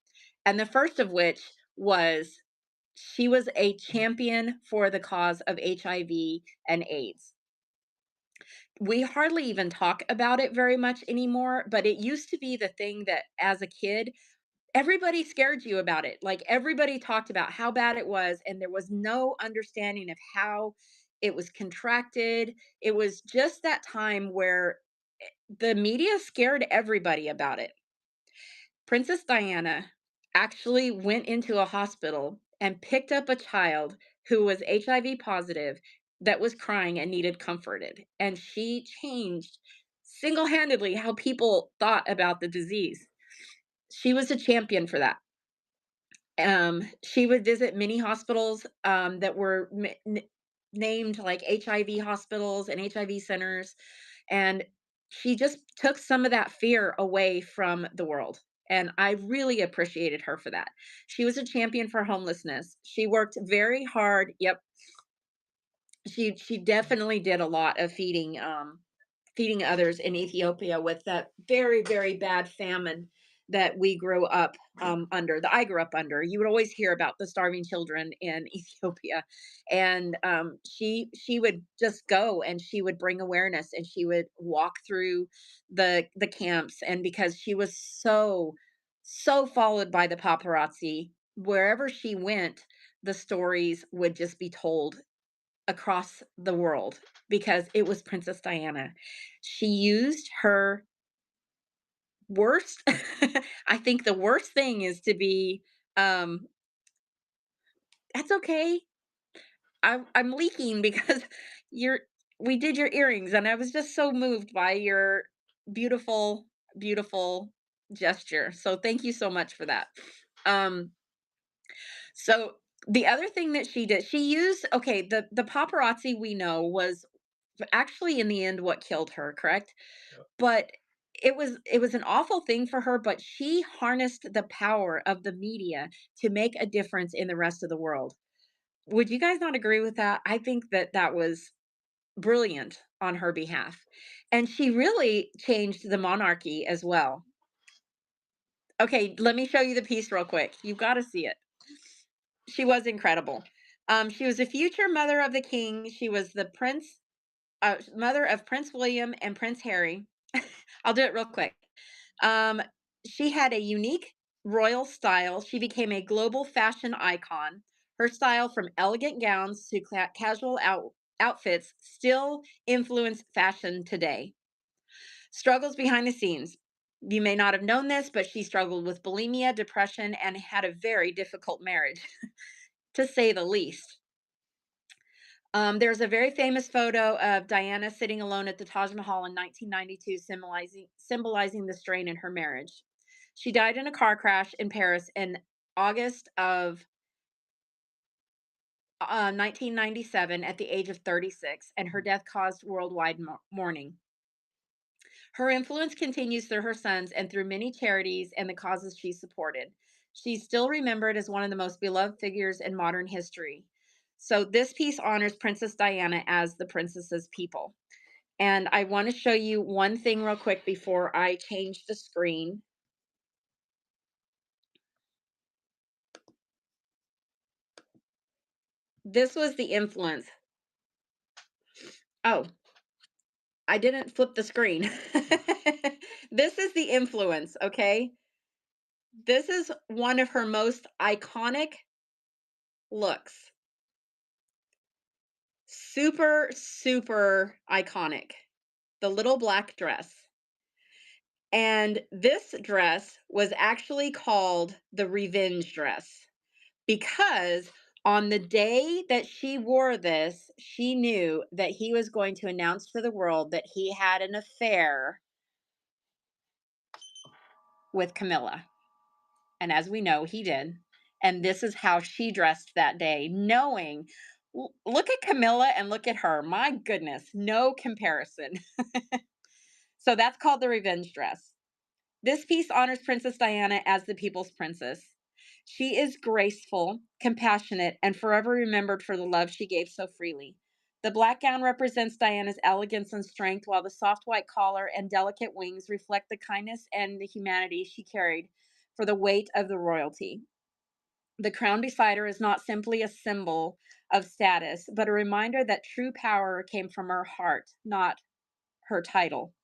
Speaker 2: And the first of which was she was a champion for the cause of HIV and AIDS. We hardly even talk about it very much anymore, but it used to be the thing that as a kid, everybody scared you about it. Like everybody talked about how bad it was, and there was no understanding of how it was contracted. It was just that time where the media scared everybody about it. Princess Diana actually went into a hospital and picked up a child who was HIV positive that was crying and needed comforted. And she changed single handedly how people thought about the disease. She was a champion for that. She would visit many hospitals that were named like HIV hospitals and HIV centers, and she just took some of that fear away from the world. And I really appreciated her for that. She was a champion for homelessness. She worked very hard. Yep, she definitely did a lot of feeding others in Ethiopia with that very, very bad famine that we grew up under, that I grew up under. You would always hear about the starving children in Ethiopia. And she would just go and she would bring awareness and she would walk through the camps. And because she was so followed by the paparazzi, wherever she went, the stories would just be told across the world because it was Princess Diana. She used her worst I think the worst thing is to be, um "That's okay. I'm leaking because you're we did your earrings, and I was just so moved by your beautiful, beautiful gesture. So thank you so much for that." Um, so the other thing that she did, she used okay, the paparazzi we know was actually in the end what killed her, correct?
Speaker 1: Yep.
Speaker 2: But it was an awful thing for her, but she harnessed the power of the media to make a difference in the rest of the world. Would you guys not agree with that? I think that that was brilliant on her behalf. And she really changed the monarchy as well. Okay, let me show you the piece real quick. You've got to see it. She was incredible. She was a future mother of the king. She was the mother of Prince William and Prince Harry. I'll do it real quick. Um, she had a unique royal style. She became a global fashion icon. Her style, from elegant gowns to casual outfits, still influence fashion today. Struggles behind the scenes. You may not have known this, but she struggled with bulimia, depression, and had a very difficult marriage, to say the least. There's a very famous photo of Diana sitting alone at the Taj Mahal in 1992, symbolizing the strain in her marriage. She died in a car crash in Paris in August of 1997 at the age of 36, and her death caused worldwide mourning. Her influence continues through her sons and through many charities and the causes she supported. She's still remembered as one of the most beloved figures in modern history. So, this piece honors Princess Diana as the princess's people. And I want to show you one thing real quick before I change the screen. This was the influence. Oh, I didn't flip the screen. This is the influence, okay? This is one of her most iconic looks. Super, super iconic. The little black dress. And this dress was actually called the revenge dress because on the day that she wore this, she knew that he was going to announce to the world that he had an affair with Camilla. And as we know, he did. And this is how she dressed that day, knowing, look at Camilla and look at her. My goodness, no comparison. So that's called the revenge dress. This piece honors Princess Diana as the people's princess. She is graceful, compassionate, and forever remembered for the love she gave so freely. The black gown represents Diana's elegance and strength, while the soft white collar and delicate wings reflect the kindness and the humanity she carried for the weight of the royalty. The crown beside her is not simply a symbol of status, but a reminder that true power came from her heart, not her title.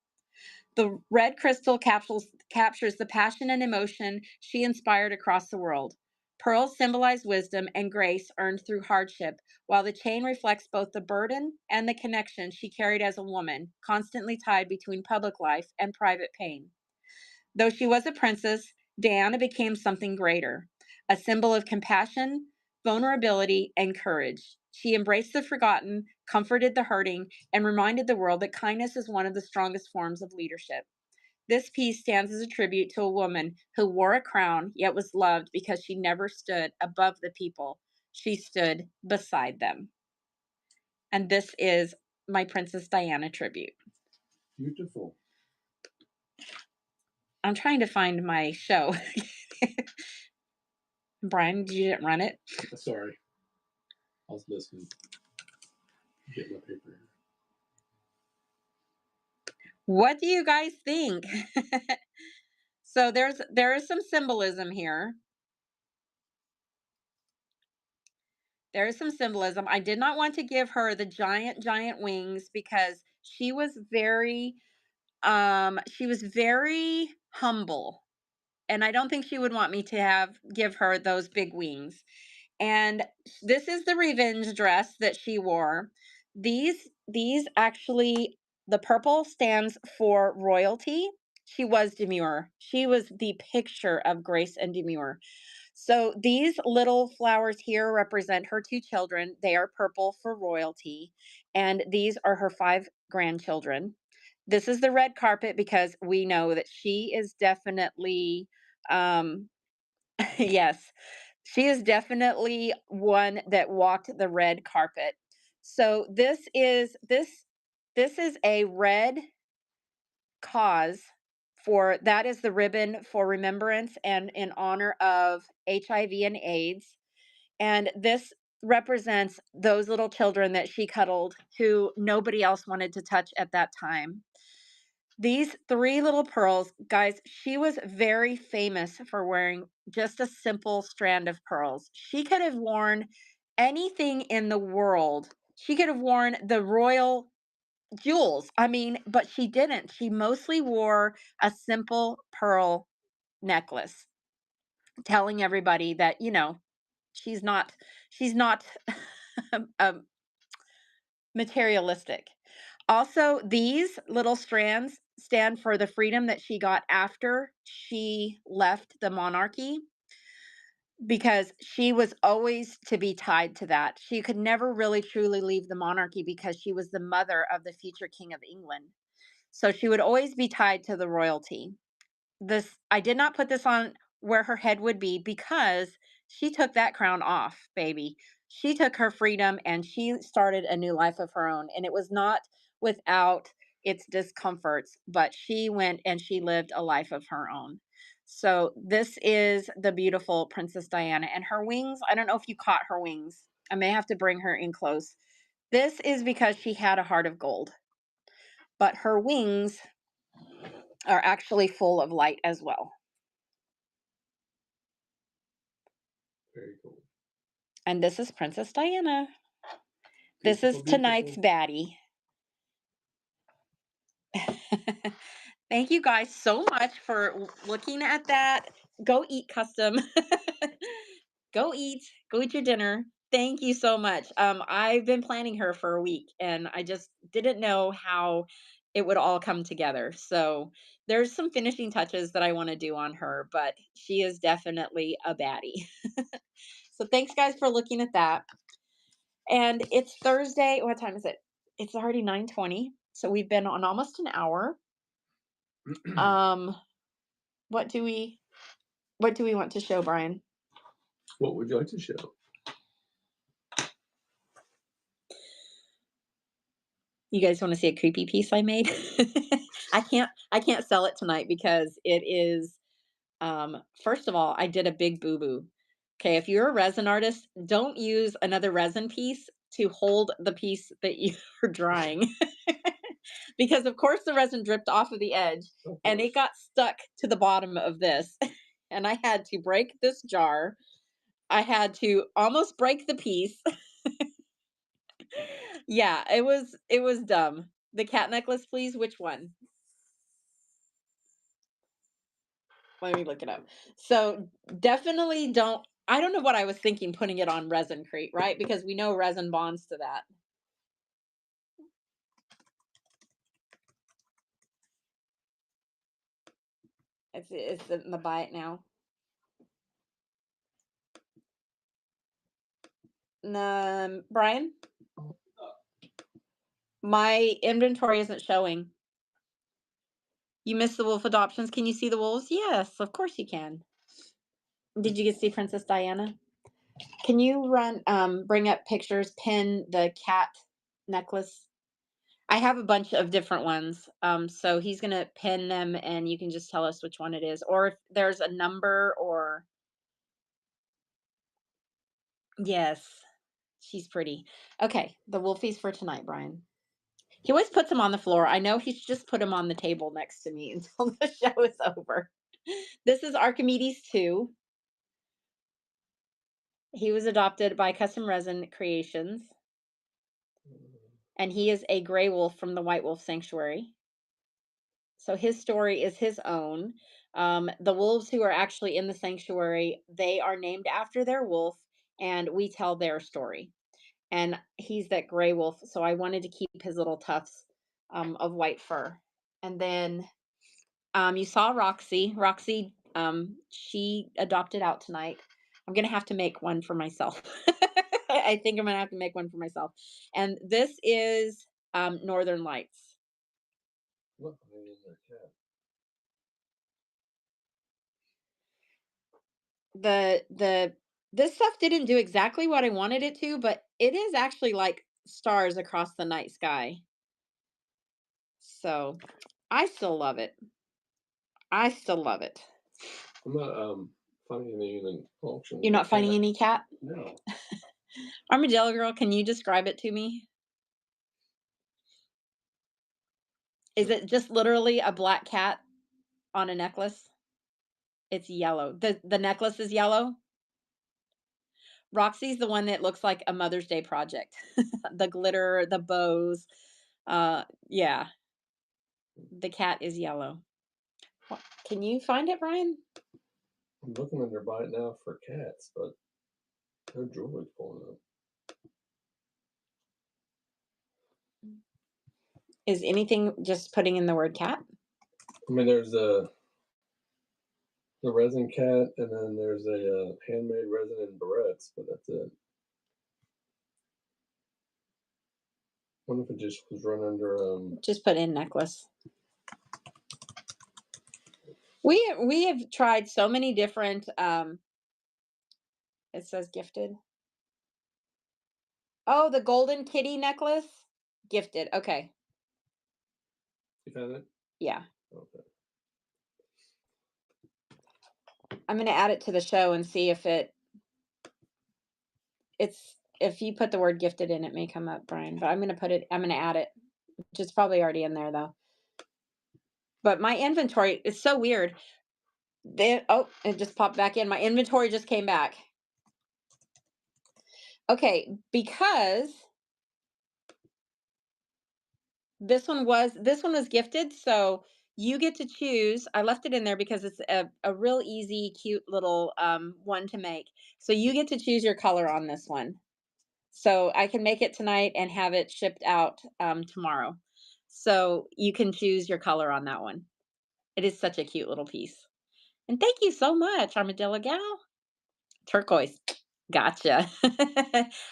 Speaker 2: The red crystal captures the passion and emotion she inspired across the world. Pearls symbolize wisdom and grace earned through hardship, while the chain reflects both the burden and the connection she carried as a woman, constantly tied between public life and private pain. Though she was a princess, Diana became something greater, a symbol of compassion, vulnerability, and courage. She embraced the forgotten, comforted the hurting, and reminded the world that kindness is one of the strongest forms of leadership. This piece stands as a tribute to a woman who wore a crown yet was loved because she never stood above the people. She stood beside them. And this is my Princess Diana tribute.
Speaker 1: Beautiful.
Speaker 2: I'm trying to find my show. Brian, you didn't run it?
Speaker 1: Sorry. I was listening. Get my paper here.
Speaker 2: What do you guys think? So there is some symbolism here. There is some symbolism. I did not want to give her the giant wings because she was very humble, and I don't think she would want me to give her those big wings. And this is the revenge dress that she wore. These actually, the purple stands for royalty. She was demure. She was the picture of grace and demure. So these little flowers here represent her two children. They are purple for royalty, and these are her five grandchildren. This is the red carpet because we know that she is definitely um yes, she is definitely one that walked the red carpet. So this is a red cause for that is the ribbon for remembrance and in honor of HIV and AIDS. And this represents those little children that she cuddled who nobody else wanted to touch at that time. These three little pearls, guys, she was very famous for wearing just a simple strand of pearls. She could have worn anything in the world. She could have worn the royal jewels. I mean, but she didn't. She mostly wore a simple pearl necklace, telling everybody that, she's not um, materialistic. Also, these little strands stand for the freedom that she got after she left the monarchy because she was always to be tied to that. She could never really truly leave the monarchy because she was the mother of the future king of England. So she would always be tied to the royalty. This I did not put this on where her head would be because she took that crown off, baby. She took her freedom and she started a new life of her own. And it was not without its discomforts, but she went and she lived a life of her own. So this is the beautiful Princess Diana. And her wings, I don't know if you caught her wings. I may have to bring her in close. This is because she had a heart of gold. But her wings are actually full of light as well.
Speaker 1: Very cool.
Speaker 2: And this is Princess Diana. This
Speaker 1: Beautiful,
Speaker 2: is tonight's
Speaker 1: beautiful.
Speaker 2: baddie. Thank you guys so much for looking at that. Go eat custom. Go eat your dinner. Thank you so much. I've been planning her for a week and I just didn't know how it would all come together. So there's some finishing touches that I want to do on her, but she is definitely a baddie. So thanks guys for looking at that. And it's Thursday. What time is it? It's already 9:20. So we've been on almost an hour. Um, what do we want to show, Brian?
Speaker 1: What would you like to show?
Speaker 2: You guys want to see a creepy piece I made? I can't sell it tonight because it is first of all, I did a big boo-boo. Okay, if you're a resin artist, don't use another resin piece to hold the piece that you're drawing. Because of course the resin dripped off of the edge
Speaker 1: Of
Speaker 2: and
Speaker 1: course.
Speaker 2: it got stuck to the bottom of this. And I had to break this jar. I had to almost break the piece. Yeah, it was dumb. The cat necklace, please. Which one? Let me look it up. So definitely don't. I don't know what I was thinking putting it on resin crate, right? Because we know resin bonds to that. It's in the buy it now. Brian, my inventory isn't showing. You missed the wolf adoptions. Can you see the wolves? Yes, of course you can. Did you get to see Princess Diana? Can you bring up pictures, pin the cat necklace? I have a bunch of different ones. So he's gonna pin them and you can just tell us which one it is. Or if there's a number or yes, she's pretty. Okay, the wolfies for tonight, Brian. He always puts them on the floor. I know he should just put them on the table next to me until the show is over. This is Archimedes 2. He was adopted by Custom Resin Creations, and he is a gray wolf from the White Wolf Sanctuary. So his story is his own. The wolves who are actually in the sanctuary, they are named after their wolf, and we tell their story. And he's that gray wolf, so I wanted to keep his little tufts of white fur. And then you saw Roxy. Roxy, she adopted out tonight. I'm gonna have to make one for myself. I think I'm gonna have to make one for myself. And this is Northern Lights.
Speaker 1: Look, I mean, their cat.
Speaker 2: The this stuff didn't do exactly what I wanted it to, but it is actually like stars across the night sky. So I still love it. I still love it.
Speaker 1: I'm not finding any in an auction.
Speaker 2: You're not finding
Speaker 1: cat.
Speaker 2: any cat?
Speaker 1: No.
Speaker 2: Armadillo girl, can you describe it to me? Is it just literally a black cat on a necklace? It's yellow. The necklace is yellow. Roxy's the one that looks like a Mother's Day project. The glitter, the bows. Yeah, the cat is yellow. Can you find it, Brian?
Speaker 1: I'm looking under buy it now for cats, but no jewelry's pulling up.
Speaker 2: Is anything just putting in the word cat?
Speaker 1: I mean, there's the resin cat, and then there's a handmade resin and barrettes, but that's it. Wonder if it just was run under
Speaker 2: Just put in necklace. We have tried so many different it says gifted. Oh, the golden kitty necklace? Gifted. Okay.
Speaker 1: You found it?
Speaker 2: Yeah.
Speaker 1: Okay.
Speaker 2: I'm going to add it to the show and see if if you put the word gifted in, it may come up, Brian, but I'm going to add it, which is probably already in there though. But my inventory is so weird. It just popped back in. My inventory just came back. Okay, because This one was gifted, so you get to choose. I left it in there because it's a real easy, cute little one to make. So you get to choose your color on this one. So I can make it tonight and have it shipped out tomorrow. So you can choose your color on that one. It is such a cute little piece. And thank you so much, Armadillo Gal. Turquoise. Gotcha.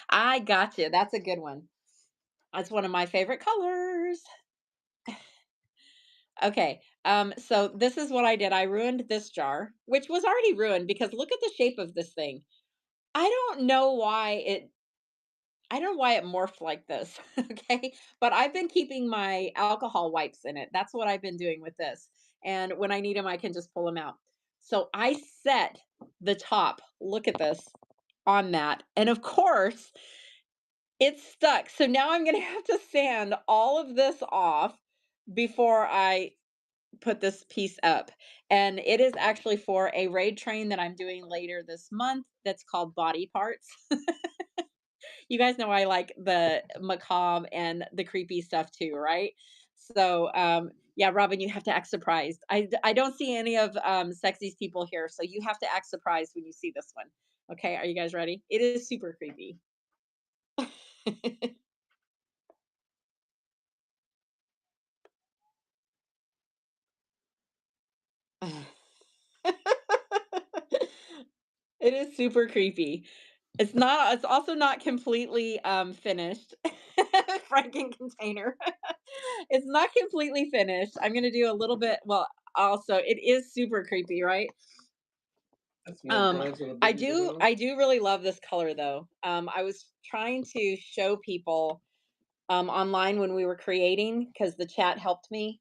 Speaker 2: I gotcha. That's a good one. That's one of my favorite colors. Okay. So this is what I did. I ruined this jar, which was already ruined because look at the shape of this thing. I don't know why it I don't know why it morphed like this. Okay. But I've been keeping my alcohol wipes in it. That's what I've been doing with this. And when I need them, I can just pull them out. So I set the top, look at this, on that. And of course, it's stuck. So now I'm going to have to sand all of this off before I put this piece up. And it is actually for a raid train that I'm doing later this month that's called Body Parts. You guys know I like the macabre and the creepy stuff too, right? So, yeah, Robin, you have to act surprised. I don't see any of Sexy's people here, so you have to act surprised when you see this one. Okay, are you guys ready? It is super creepy. It is super creepy. It's also not completely finished. Franken container. It's not completely finished. I'm gonna do a little bit. Well, also it is super creepy, right?
Speaker 1: That's one Brian's gonna be using now.
Speaker 2: I do really love this color though. I was trying to show people online when we were creating because the chat helped me.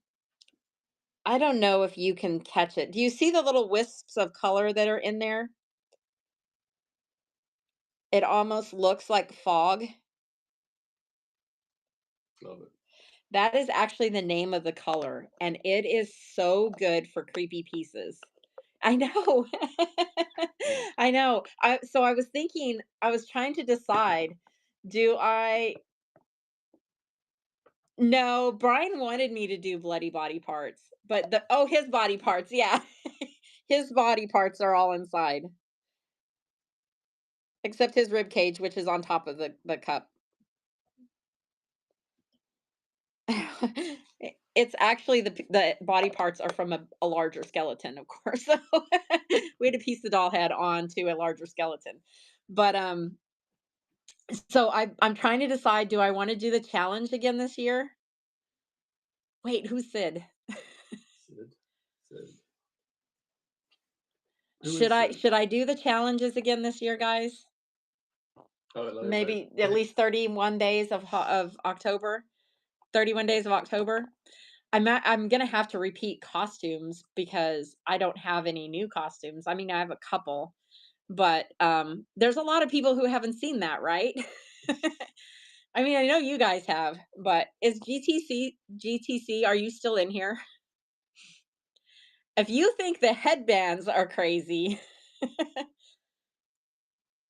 Speaker 2: I don't know if you can catch it. Do you see the little wisps of color that are in there? It almost looks like fog.
Speaker 1: Love it.
Speaker 2: That is actually the name of the color, and it is so good for creepy pieces. I know. I know. I was thinking, I was trying to decide, do I no, Brian wanted me to do bloody body parts, but his body parts, yeah. His body parts are all inside, except his rib cage, which is on top of the cup. It's actually the body parts are from a larger skeleton, of course. So we had to piece the doll head onto a larger skeleton. But so I'm trying to decide, do I want to do the challenge again this year? Wait, who's Sid?
Speaker 1: Sid. Sid.
Speaker 2: Should I do the challenges again this year, guys?
Speaker 1: Oh,
Speaker 2: Maybe at least 31 days of October. 31 days of October. I'm gonna have to repeat costumes because I don't have any new costumes. I mean, I have a couple, but there's a lot of people who haven't seen that, right? I mean, I know you guys have, but is GTC, are you still in here? If you think the headbands are crazy.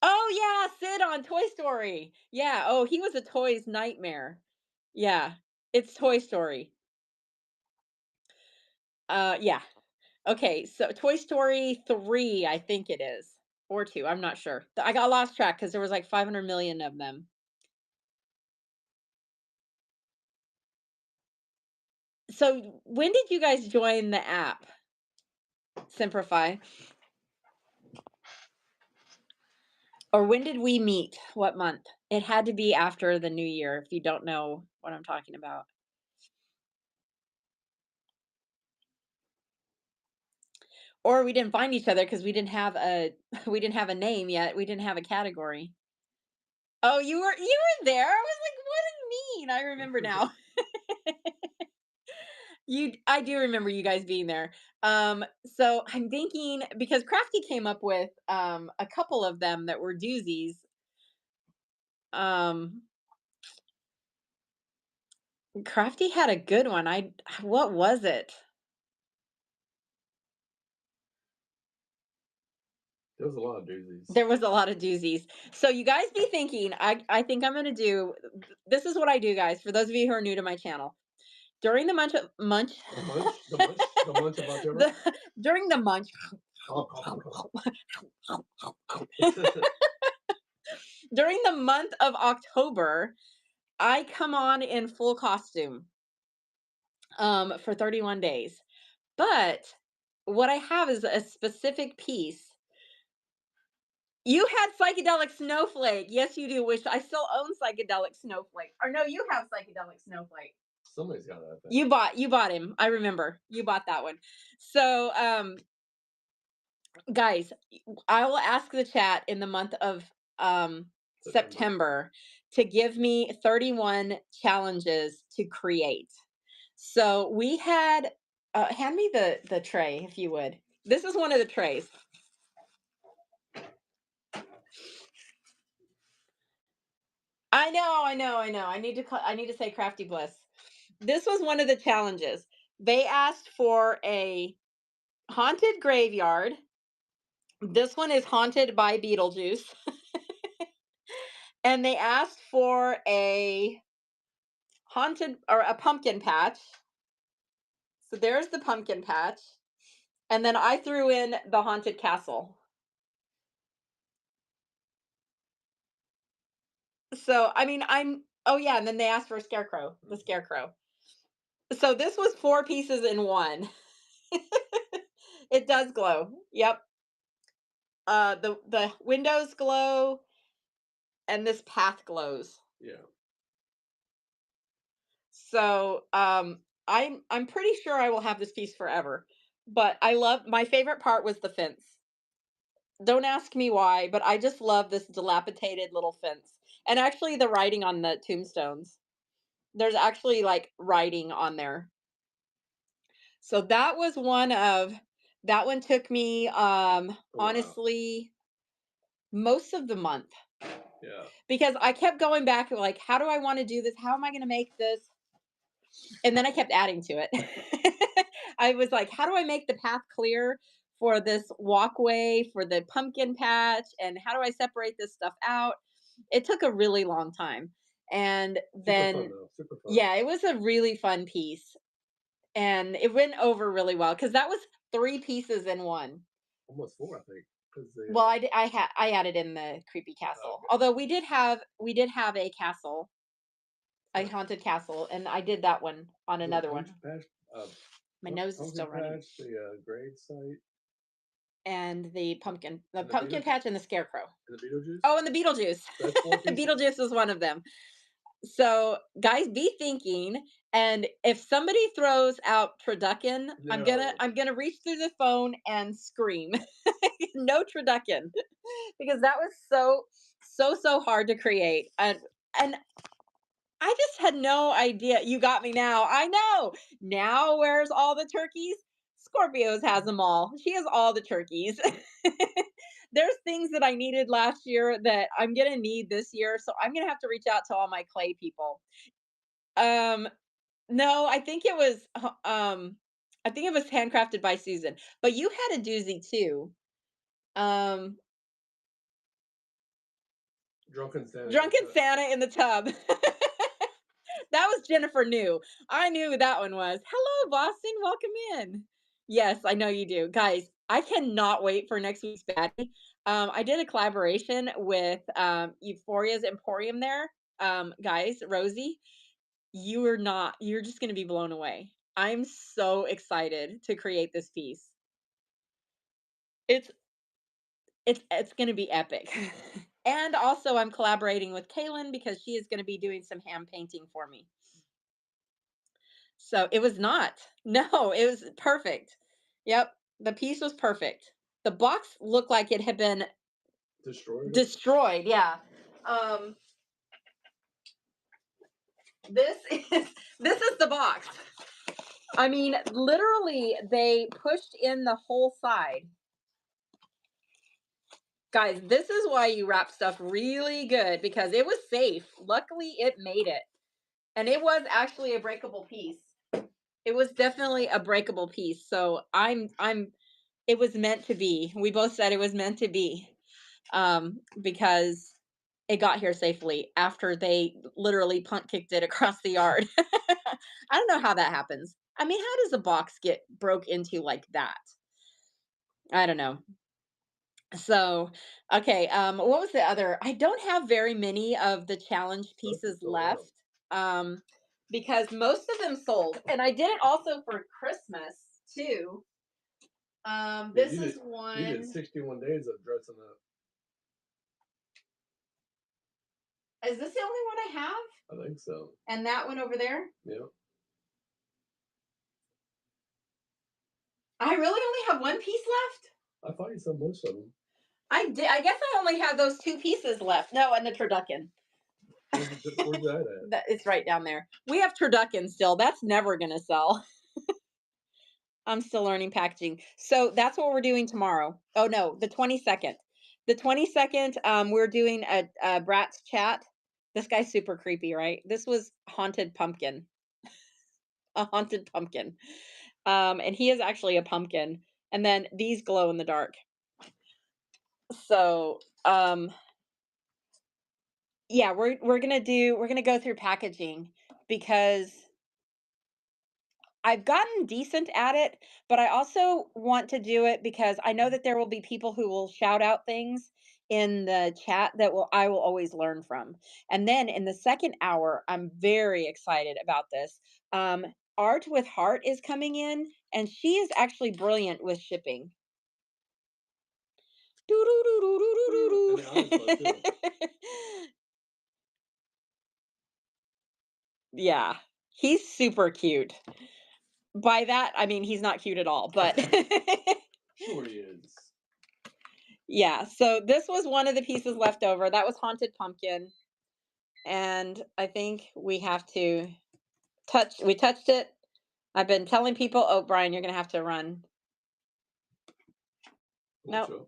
Speaker 2: Oh yeah, Sid on Toy Story. Yeah, oh, he was a toy's nightmare. Yeah, it's Toy Story. Yeah. Okay, so Toy Story 3, I think it is, or 2, I'm not sure. I got lost track because there was like 500 million of them. So when did you guys join the app, Simplify? Or when did we meet? What month? It had to be after the new year if you don't know what I'm talking about. Or we didn't find each other because we didn't have a we didn't have a name yet. We didn't have a category. Oh, you were there. I was like, what do you mean? I remember now. I do remember you guys being there. So I'm thinking because Crafty came up with a couple of them that were doozies. Um Crafty had a good one. What was it?
Speaker 1: There was a lot of doozies.
Speaker 2: There was a lot of doozies. So you guys be thinking, I think I'm gonna do this is what I do, guys, for those of you who are new to my channel. During the month of munch
Speaker 1: the munch of October.
Speaker 2: the during the munch
Speaker 1: Oh.
Speaker 2: during the month of October, I come on in full costume for 31 days. But what I have is a specific piece. You had psychedelic snowflake. Yes, you do. Which I still own psychedelic snowflake. Or no, you have psychedelic snowflake.
Speaker 1: Somebody's got that thing.
Speaker 2: You bought him. I remember. You bought that one. So guys, I will ask the chat in the month of
Speaker 1: September.
Speaker 2: September to give me 31 challenges to create. So we had hand me the tray if you would. This is one of the trays. I know. I need to say crafty bliss. This was one of the challenges. They asked for a haunted graveyard. This one is haunted by Beetlejuice. And they asked for a haunted or a pumpkin patch. So there's the pumpkin patch. And then I threw in the haunted castle. So I mean oh yeah, and then they asked for a scarecrow, the scarecrow. So this was 4 pieces in one. It does glow. Yep. The windows glow and this path glows.
Speaker 1: Yeah.
Speaker 2: So I'm pretty sure I will have this piece forever. But my favorite part was the fence. Don't ask me why, but I just love this dilapidated little fence. And actually the writing on the tombstones. There's actually like writing on there. So that one took me
Speaker 1: Oh, wow.
Speaker 2: honestly most of the month
Speaker 1: Yeah.
Speaker 2: because I kept going back like how do I want to do this? How am I going to make this? And then I kept adding to it. I was like, how do I make the path clear for this walkway, for the pumpkin patch, and how do I separate this stuff out? It took a really long time. And
Speaker 1: Super fun
Speaker 2: then
Speaker 1: though. Super fun.
Speaker 2: yeah, it was a really fun piece. And it went over really well because that was 3 pieces in one.
Speaker 1: Almost 4, I think. Because
Speaker 2: Well, I added in the creepy castle.
Speaker 1: okay.
Speaker 2: Although we did have a castle, a haunted castle, and I did that one on
Speaker 1: the
Speaker 2: another one.
Speaker 1: pumpkin patch,
Speaker 2: My nose is still
Speaker 1: pumpkin
Speaker 2: running.
Speaker 1: patch, the grave site,
Speaker 2: And the pumpkin
Speaker 1: and the
Speaker 2: pumpkin patch and the scarecrow.
Speaker 1: and the Beetlejuice.
Speaker 2: Oh, and the Beetlejuice.
Speaker 1: That's 4 pieces.
Speaker 2: Beetlejuice was one of them. So, guys, be thinking, and if somebody throws out turducken,
Speaker 1: No.
Speaker 2: I'm gonna reach through the phone and scream, "No turducken," because that was so hard to create, and I just had no idea. You got me now. I know. Now where's all the turkeys? Scorpios has them all. She has all the turkeys. There's things that I needed last year that I'm gonna need this year, so I'm gonna have to reach out to all my clay people. Um, no, I think it was handcrafted by Susan, but you had a doozy too. Um,
Speaker 1: Drunken Santa.
Speaker 2: Drunken Santa in the tub. That was Jennifer New. I knew who that one was. Hello, Boston. Welcome in. Yes, I know you do. Guys, I cannot wait for next week's baddie. I did a collaboration with Euphoria's Emporium there. Guys, Rosie, you're just going to be blown away. I'm so excited to create this piece. It's it's going to be epic. And also I'm collaborating with Kaylin because she is going to be doing some hand painting for me. So it was not. No, it was perfect. Yep, the piece was perfect. The box looked like it had been
Speaker 1: Destroyed.
Speaker 2: destroyed. Yeah. Um, this this is the box. I mean, literally, they pushed in the whole side. Guys, this is why you wrap stuff really good because it was safe. Luckily, it made it, and it was actually a breakable piece. It was definitely a breakable piece. So it was meant to be. We both said it was meant to be because it got here safely after they literally punt kicked it across the yard. don't know how that happens. I mean, how does a box get broke into like that? I don't know. So, okay, what was the other? I don't have very many of the challenge
Speaker 1: Most are
Speaker 2: pieces
Speaker 1: sold out.
Speaker 2: left, because most of them sold, and I did it also for Christmas too.
Speaker 1: Yeah,
Speaker 2: This is
Speaker 1: you did
Speaker 2: one.
Speaker 1: 61 days of dressing up.
Speaker 2: Is this the only one I have?
Speaker 1: I think so.
Speaker 2: And that one over there?
Speaker 1: Yeah.
Speaker 2: I really only have one piece left.
Speaker 1: I thought you said most of them.
Speaker 2: I did. I guess I only have those two pieces left. No, and the turducken.
Speaker 1: Where's that at?
Speaker 2: It's right down there. We have turducken still. That's never gonna sell. I'm still learning packaging. So that's what we're doing tomorrow. Oh no, the 22nd. The 22nd, we're doing a Bratz chat. This guy's super creepy, right? This was haunted pumpkin. A haunted pumpkin. And he is actually a pumpkin. And then these glow in the dark. So yeah, we're gonna go through packaging because I've gotten decent at it, but I also want to do it because I know that there will be people who will shout out things in the chat that will I will always learn from. And then in the second hour, I'm very excited about this. Um, Art with Heart is coming in, and she is actually brilliant with shipping.
Speaker 1: And the eyes look too.
Speaker 2: Yeah, he's super cute. By that, I mean he's not cute at all, but
Speaker 1: Sure he is.
Speaker 2: yeah, so this was one of the pieces left over. That was Haunted Pumpkin. And I think we have to we touched it. I've been telling people, oh, Brian, you're going to have to run. No,
Speaker 1: Sure.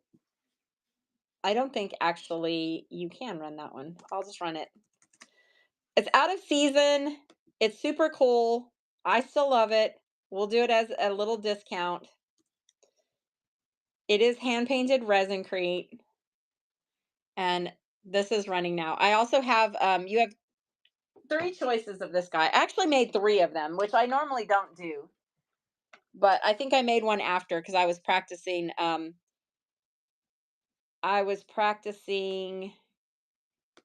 Speaker 2: I don't think actually you can run that one. I'll just run it. It's out of season. It's super cool. I still love it. We'll do it as a little discount. It is hand painted resin-crete. And this is running now. I also have, you have three choices of this guy. I actually made three of them, which I normally don't do. But I think I made one after because I was practicing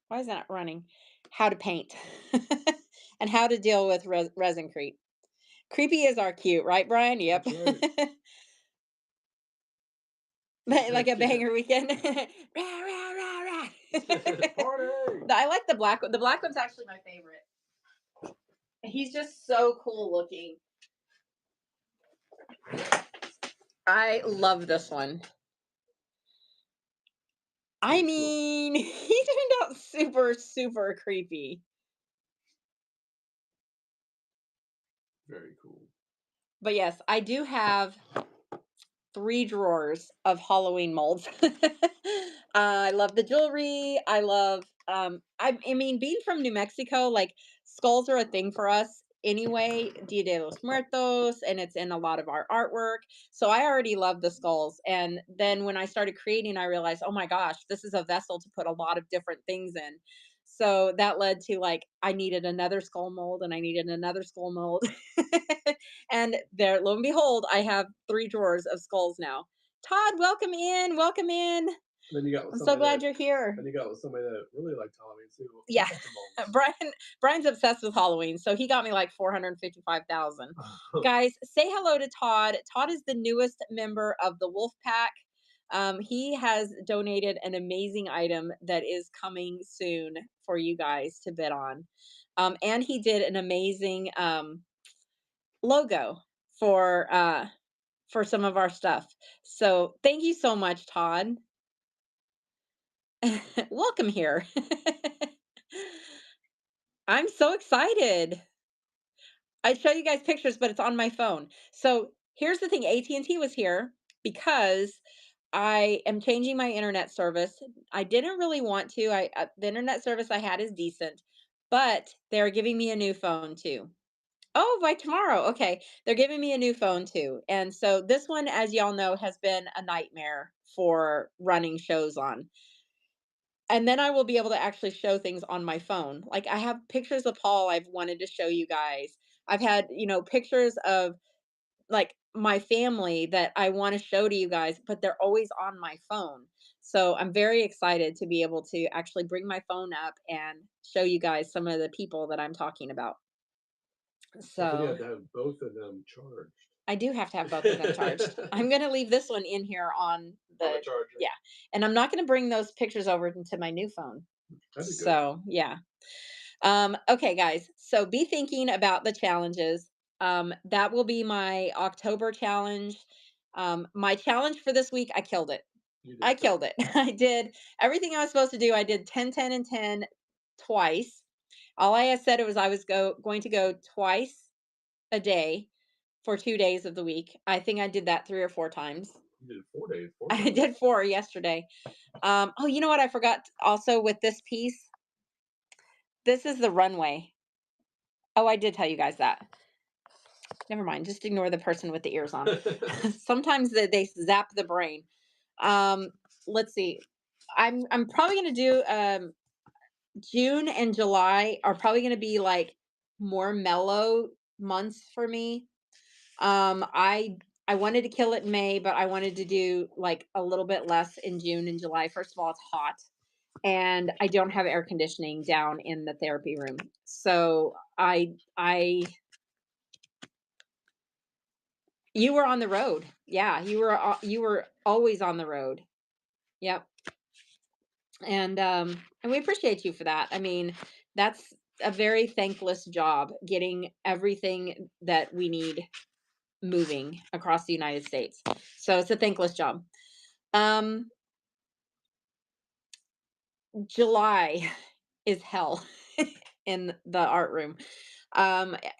Speaker 2: why is that not running? How to paint and how to deal with resin creep. Creepy is our cute, right, Brian? Yep.
Speaker 1: That's right.
Speaker 2: Like a banger weekend. Rah, rah, rah, rah.
Speaker 1: Party!
Speaker 2: I like the black one. The black one's actually my favorite. He's just so cool looking. I love this one. I mean, he turned out super, super creepy.
Speaker 1: Very cool.
Speaker 2: But yes, I do have three drawers of Halloween molds. I love the jewelry. I love I mean being from New Mexico, like skulls are a thing for us anyway, Dia de los Muertos, and it's in a lot of our artwork. So I already love the skulls. And then when I started creating, I realized, oh my gosh, this is a vessel to put a lot of different things in. So that led to like I needed another skull mold and I needed another skull mold. And there, lo and behold, I have three drawers of skulls now. Todd, welcome in. Welcome in.
Speaker 1: Then you got with
Speaker 2: I'm so
Speaker 1: somebody
Speaker 2: glad
Speaker 1: that
Speaker 2: you're here.
Speaker 1: then you got with somebody that really liked Halloween too.
Speaker 2: Yeah.
Speaker 1: Bunch of molds.
Speaker 2: Brian's obsessed with Halloween, so he got me like 455,000. Guys, say hello to Todd. Todd is the newest member of the Wolf Pack. He has donated an amazing item that is coming soon for you guys to bid on. And he did an amazing logo for some of our stuff. So thank you so much, Todd. Welcome here. I'm so excited. I'd show you guys pictures, but it's on my phone. So here's the thing: AT&T was here because I am changing my internet service. I didn't really want to. The internet service I had is decent, but they're giving me a new phone too. Oh, by tomorrow. Okay. They're giving me a new phone too. And so this one, as y'all know, has been a nightmare for running shows on. And then I will be able to actually show things on my phone. Like I have pictures of Paul I've wanted to show you guys. I've had, pictures of like my family that I want to show to you guys, but they're always on my phone. So I'm very excited to be able to actually bring my phone up and show you guys some of the people that I'm talking about.
Speaker 1: I think you
Speaker 2: So
Speaker 1: had to have both of them charged.
Speaker 2: I do have to have both of them charged. I'm going to leave this one in here on
Speaker 1: On a
Speaker 2: the,
Speaker 1: charger.
Speaker 2: yeah. And I'm not going to bring those pictures over into my new phone.
Speaker 1: That'd be good.
Speaker 2: So, yeah. Okay, guys. So be thinking about the challenges. That will be my October challenge. My challenge for this week, I killed it.
Speaker 1: You
Speaker 2: I
Speaker 1: did great.
Speaker 2: killed it. I did everything I was supposed to do. I did 10, 10, and 10 twice. All I had said was I was going to go twice a day for 2 days of the week. I think I did that 3 or 4 times.
Speaker 1: You did 4 days, 4
Speaker 2: I
Speaker 1: times.
Speaker 2: did four yesterday. Oh, you know what I forgot also with this piece? This is the runway. Oh, I did tell you guys that. Never mind. Just ignore the person with the ears on. Sometimes they zap the brain. Um, let's see. I'm probably gonna do June and July are probably gonna be like more mellow months for me. I wanted to kill it in May, but I wanted to do like a little bit less in June and July. First of all, it's hot and I don't have air conditioning down in the therapy room. So I you were on the road. Yeah, you were always on the road. Yep. And we appreciate you for that. I mean, that's a very thankless job getting everything that we need moving across the United States. So it's a thankless job. Um July is hell in the art room.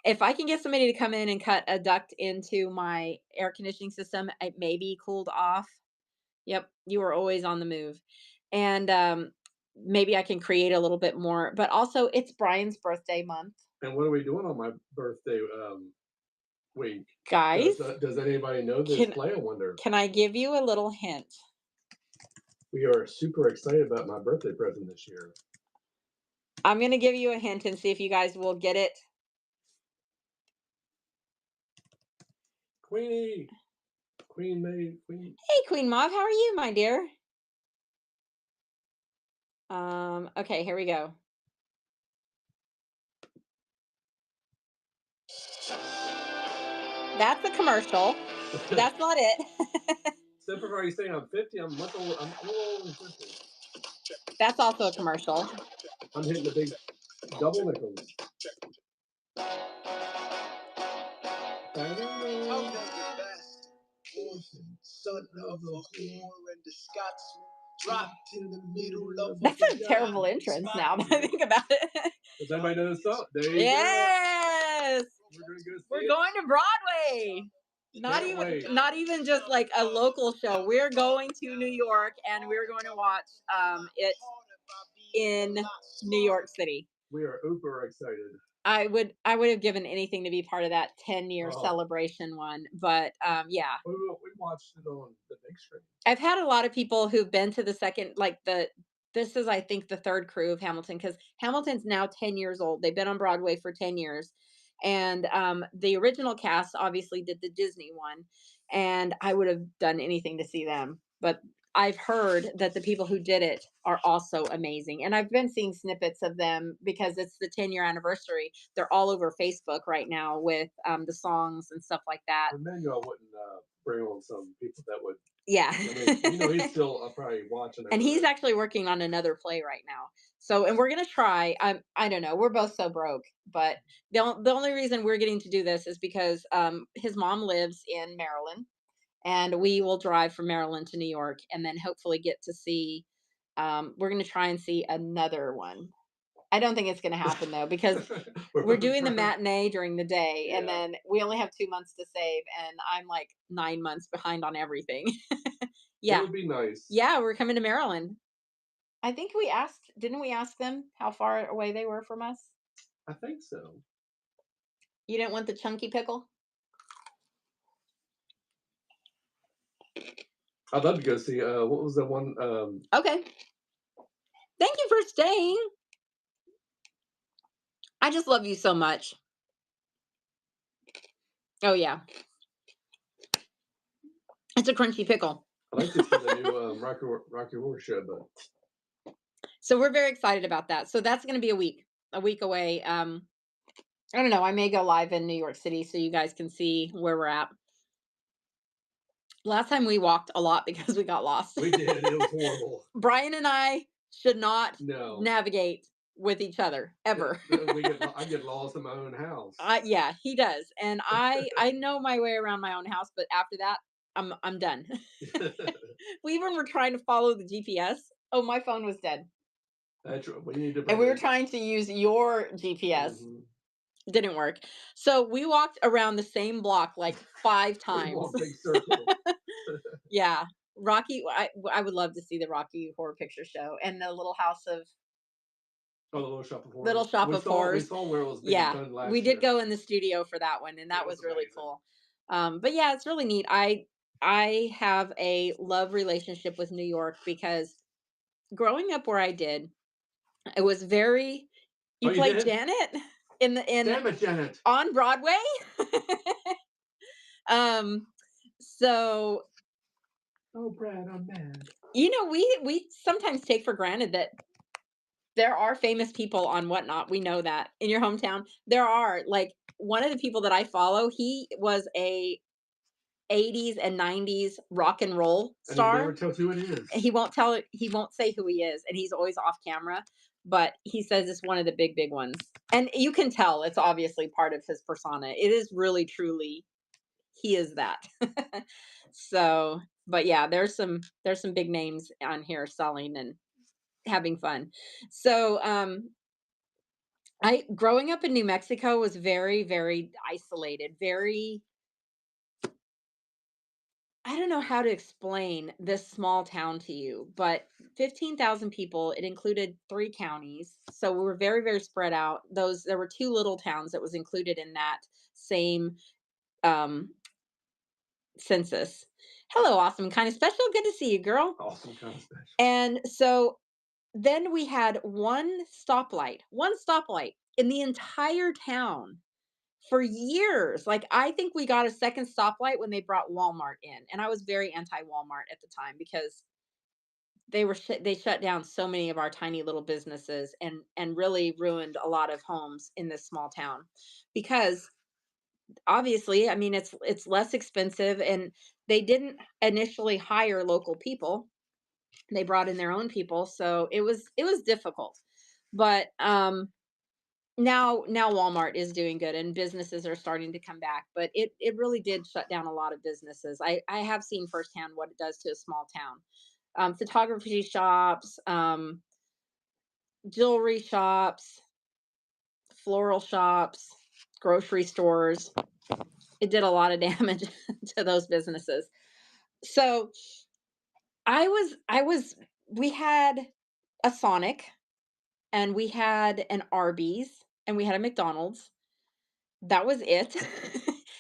Speaker 2: If I can get somebody to come in and cut a duct into my air conditioning system, it may be cooled off. Yep, you are always on the move. And maybe I can create a little bit more, but also it's Brian's birthday month.
Speaker 1: And what are we doing on my birthday week?
Speaker 2: Guys,
Speaker 1: Does anybody know this
Speaker 2: can
Speaker 1: play? I wonder.
Speaker 2: can I give you a little hint?
Speaker 1: We are super excited about my birthday present this year.
Speaker 2: I'm going to give you a hint and see if you guys will get it.
Speaker 1: Queenie, Queen May, Queen.
Speaker 2: Hey, Queen Mauve, how are you, my dear? Okay, here we go. That's a commercial. That's not it.
Speaker 1: Except for you saying I'm 50, I'm much older. I'm a little older than 50.
Speaker 2: That's also a commercial.
Speaker 1: I'm hitting the big double nickels. Son of a whore and the Scotsman dropped in the middle of
Speaker 2: That's a terrible entrance now that I think about it.
Speaker 1: Does anybody know this song? There you
Speaker 2: Yes.
Speaker 1: go. We're gonna go see
Speaker 2: We're
Speaker 1: it.
Speaker 2: going to Broadway.
Speaker 1: Can't wait.
Speaker 2: Not even just like a local show. We're going to New York and we're going to watch it in New York City.
Speaker 1: We are uber excited.
Speaker 2: I would have given anything to be part of that 10-year celebration one, but yeah.
Speaker 1: We watched it on the big screen.
Speaker 2: I've had a lot of people who've been to the second, like this is I think the third crew of Hamilton because Hamilton's now 10 years old. They've been on Broadway for 10 years. And the original cast obviously did the Disney one, and I would have done anything to see them. But I've heard that the people who did it are also amazing. And I've been seeing snippets of them because it's the 10-year anniversary. They're all over Facebook right now with the songs and stuff like that.
Speaker 1: Emmanuel wouldn't bring on some people that would.
Speaker 2: Yeah.
Speaker 1: I mean, he's still probably watching it.
Speaker 2: And he's actually working on another play right now. So, and we're gonna try. I don't know. We're both so broke, but the only reason we're getting to do this is because his mom lives in Maryland, and we will drive from Maryland to New York, and then hopefully get to see. We're gonna try and see another one. I don't think it's gonna happen though because we're doing the matinee during the day, and then we only have 2 months to save, and I'm like 9 months behind on everything.
Speaker 1: It
Speaker 2: Yeah.
Speaker 1: would be nice.
Speaker 2: Yeah, we're coming to Maryland. I think we asked, didn't we ask them how far away they were from us?
Speaker 1: I think so.
Speaker 2: You didn't want the chunky pickle?
Speaker 1: I'd love to go see. What was the one?
Speaker 2: Okay. Thank you for staying. I just love you so much. Oh yeah, it's a crunchy pickle.
Speaker 1: I like to see the new Rocky Horror Show, but
Speaker 2: So we're very excited about that. So that's going to be a week away. I don't know. I may go live in New York City so you guys can see where we're at. Last time we walked a lot because we got lost.
Speaker 1: we did. It was horrible.
Speaker 2: Brian and I should not
Speaker 1: No,
Speaker 2: navigate with each other ever.
Speaker 1: I get lost in my own house.
Speaker 2: Yeah, he does, and I know my way around my own house, but after that, I'm done. We even were trying to follow the GPS. Oh, my phone was dead,
Speaker 1: That's right. We need to
Speaker 2: and
Speaker 1: bring
Speaker 2: we were
Speaker 1: it.
Speaker 2: trying to use your GPS.
Speaker 1: Mhm.
Speaker 2: Didn't work. So we walked around the same block like 5
Speaker 1: We
Speaker 2: times.
Speaker 1: walk big circle.
Speaker 2: Yeah. I would love to see the Rocky Horror Picture Show and the
Speaker 1: Oh, the Little Shop of
Speaker 2: Little
Speaker 1: Horrors.
Speaker 2: Shop of
Speaker 1: We
Speaker 2: Horrors.
Speaker 1: saw where it was being
Speaker 2: Yeah,
Speaker 1: done
Speaker 2: we
Speaker 1: last
Speaker 2: did
Speaker 1: year.
Speaker 2: go in the studio for that one, and
Speaker 1: It
Speaker 2: that
Speaker 1: was
Speaker 2: was really
Speaker 1: amazing.
Speaker 2: cool. But yeah, it's really neat. I have a love relationship with New York because growing up where I did, it was very.
Speaker 1: Oh,
Speaker 2: You
Speaker 1: you
Speaker 2: played
Speaker 1: did?
Speaker 2: Janet in
Speaker 1: Damn it, Janet.
Speaker 2: on Broadway. um, so
Speaker 1: Oh, Brad, I'm mad.
Speaker 2: we sometimes take for granted that there are famous people on Whatnot. We know that in your hometown there are like one of the people that I follow. He was a 80s and 90s rock and roll
Speaker 1: And he never
Speaker 2: star.
Speaker 1: tells who it is.
Speaker 2: He won't say who he is, and he's always off camera, but he says it's one of the big ones. And you can tell it's obviously part of his persona. It is really truly he is that. So, but yeah, there's some big names on here selling and having fun. So, I growing up in New Mexico was very isolated, very I don't know how to explain this small town to you, but 15,000 people, it included 3 counties. So we were very spread out. There were 2 little towns that was included in that same um census. Hello, awesome, kind of special. Good to see you, girl.
Speaker 1: Awesome, kind of special.
Speaker 2: And so then we had one stoplight in the entire town for years. Like I think we got a second stoplight when they brought Walmart in, and I was very anti Walmart at the time because they shut down so many of our tiny little businesses and really ruined a lot of homes in this small town because obviously, I mean it's less expensive and they didn't initially hire local people. They brought in their own people, so it was difficult. But now Walmart is doing good and businesses are starting to come back, but it really did shut down a lot of businesses. I have seen firsthand what it does to a small town. Photography shops, jewelry shops, floral shops, grocery stores. It did a lot of damage to those businesses. So I was we had a Sonic and we had an Arby's and we had a McDonald's. That was it.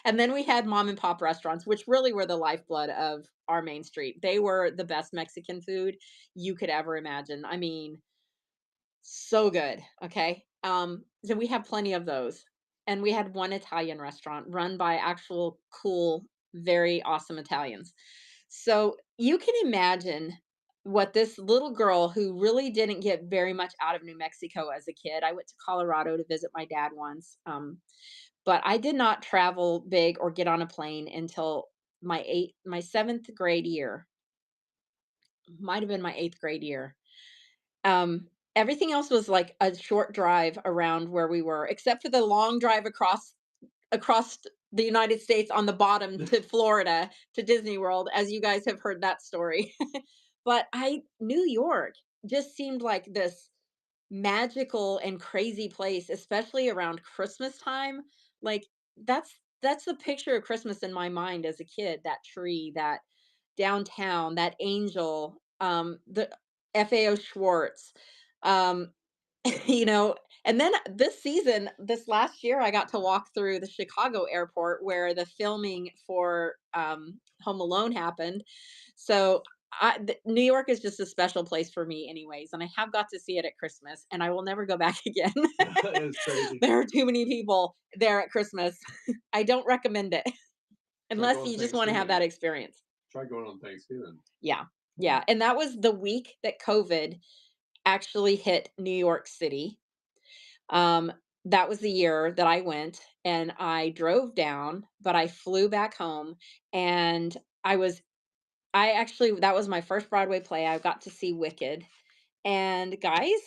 Speaker 2: And then we had mom and pop restaurants, which really were the lifeblood of our main street. They were the best Mexican food you could ever imagine. I mean, so good, okay? So we have plenty of those. And we had one Italian restaurant run by actual cool, very awesome Italians. So you can imagine what this little girl who really didn't get very much out of New Mexico as a kid. I went to Colorado to visit my dad once. But I did not travel big or get on a plane until my 7th grade year. Might have been my 8th grade year. Everything else was like a short drive around where we were, except for the long drive across the United States on the bottom to Florida to Disney World, as you guys have heard that story. But New York just seemed like this magical and crazy place, especially around Christmas time. Like that's the picture of Christmas in my mind as a kid, that tree, that downtown, that angel, the FAO Schwartz. Um, you know, and then this last year, I got to walk through the Chicago airport where the filming for Home Alone happened. So New York is just a special place for me anyways, and I have got to see it at Christmas, and I will never go back again.
Speaker 1: It's crazy.
Speaker 2: There are too many people there at Christmas. I don't recommend it
Speaker 1: Try
Speaker 2: unless
Speaker 1: going
Speaker 2: you just want to have
Speaker 1: Thanksgiving.
Speaker 2: that experience.
Speaker 1: Try going on Thanksgiving.
Speaker 2: Yeah.
Speaker 1: Mm.
Speaker 2: Yeah, and that was the week that COVID actually hit New York City. Um, that was the year that I went, and I drove down, but I flew back home, and I was I actually that was my first Broadway play. I got to see Wicked, and guys,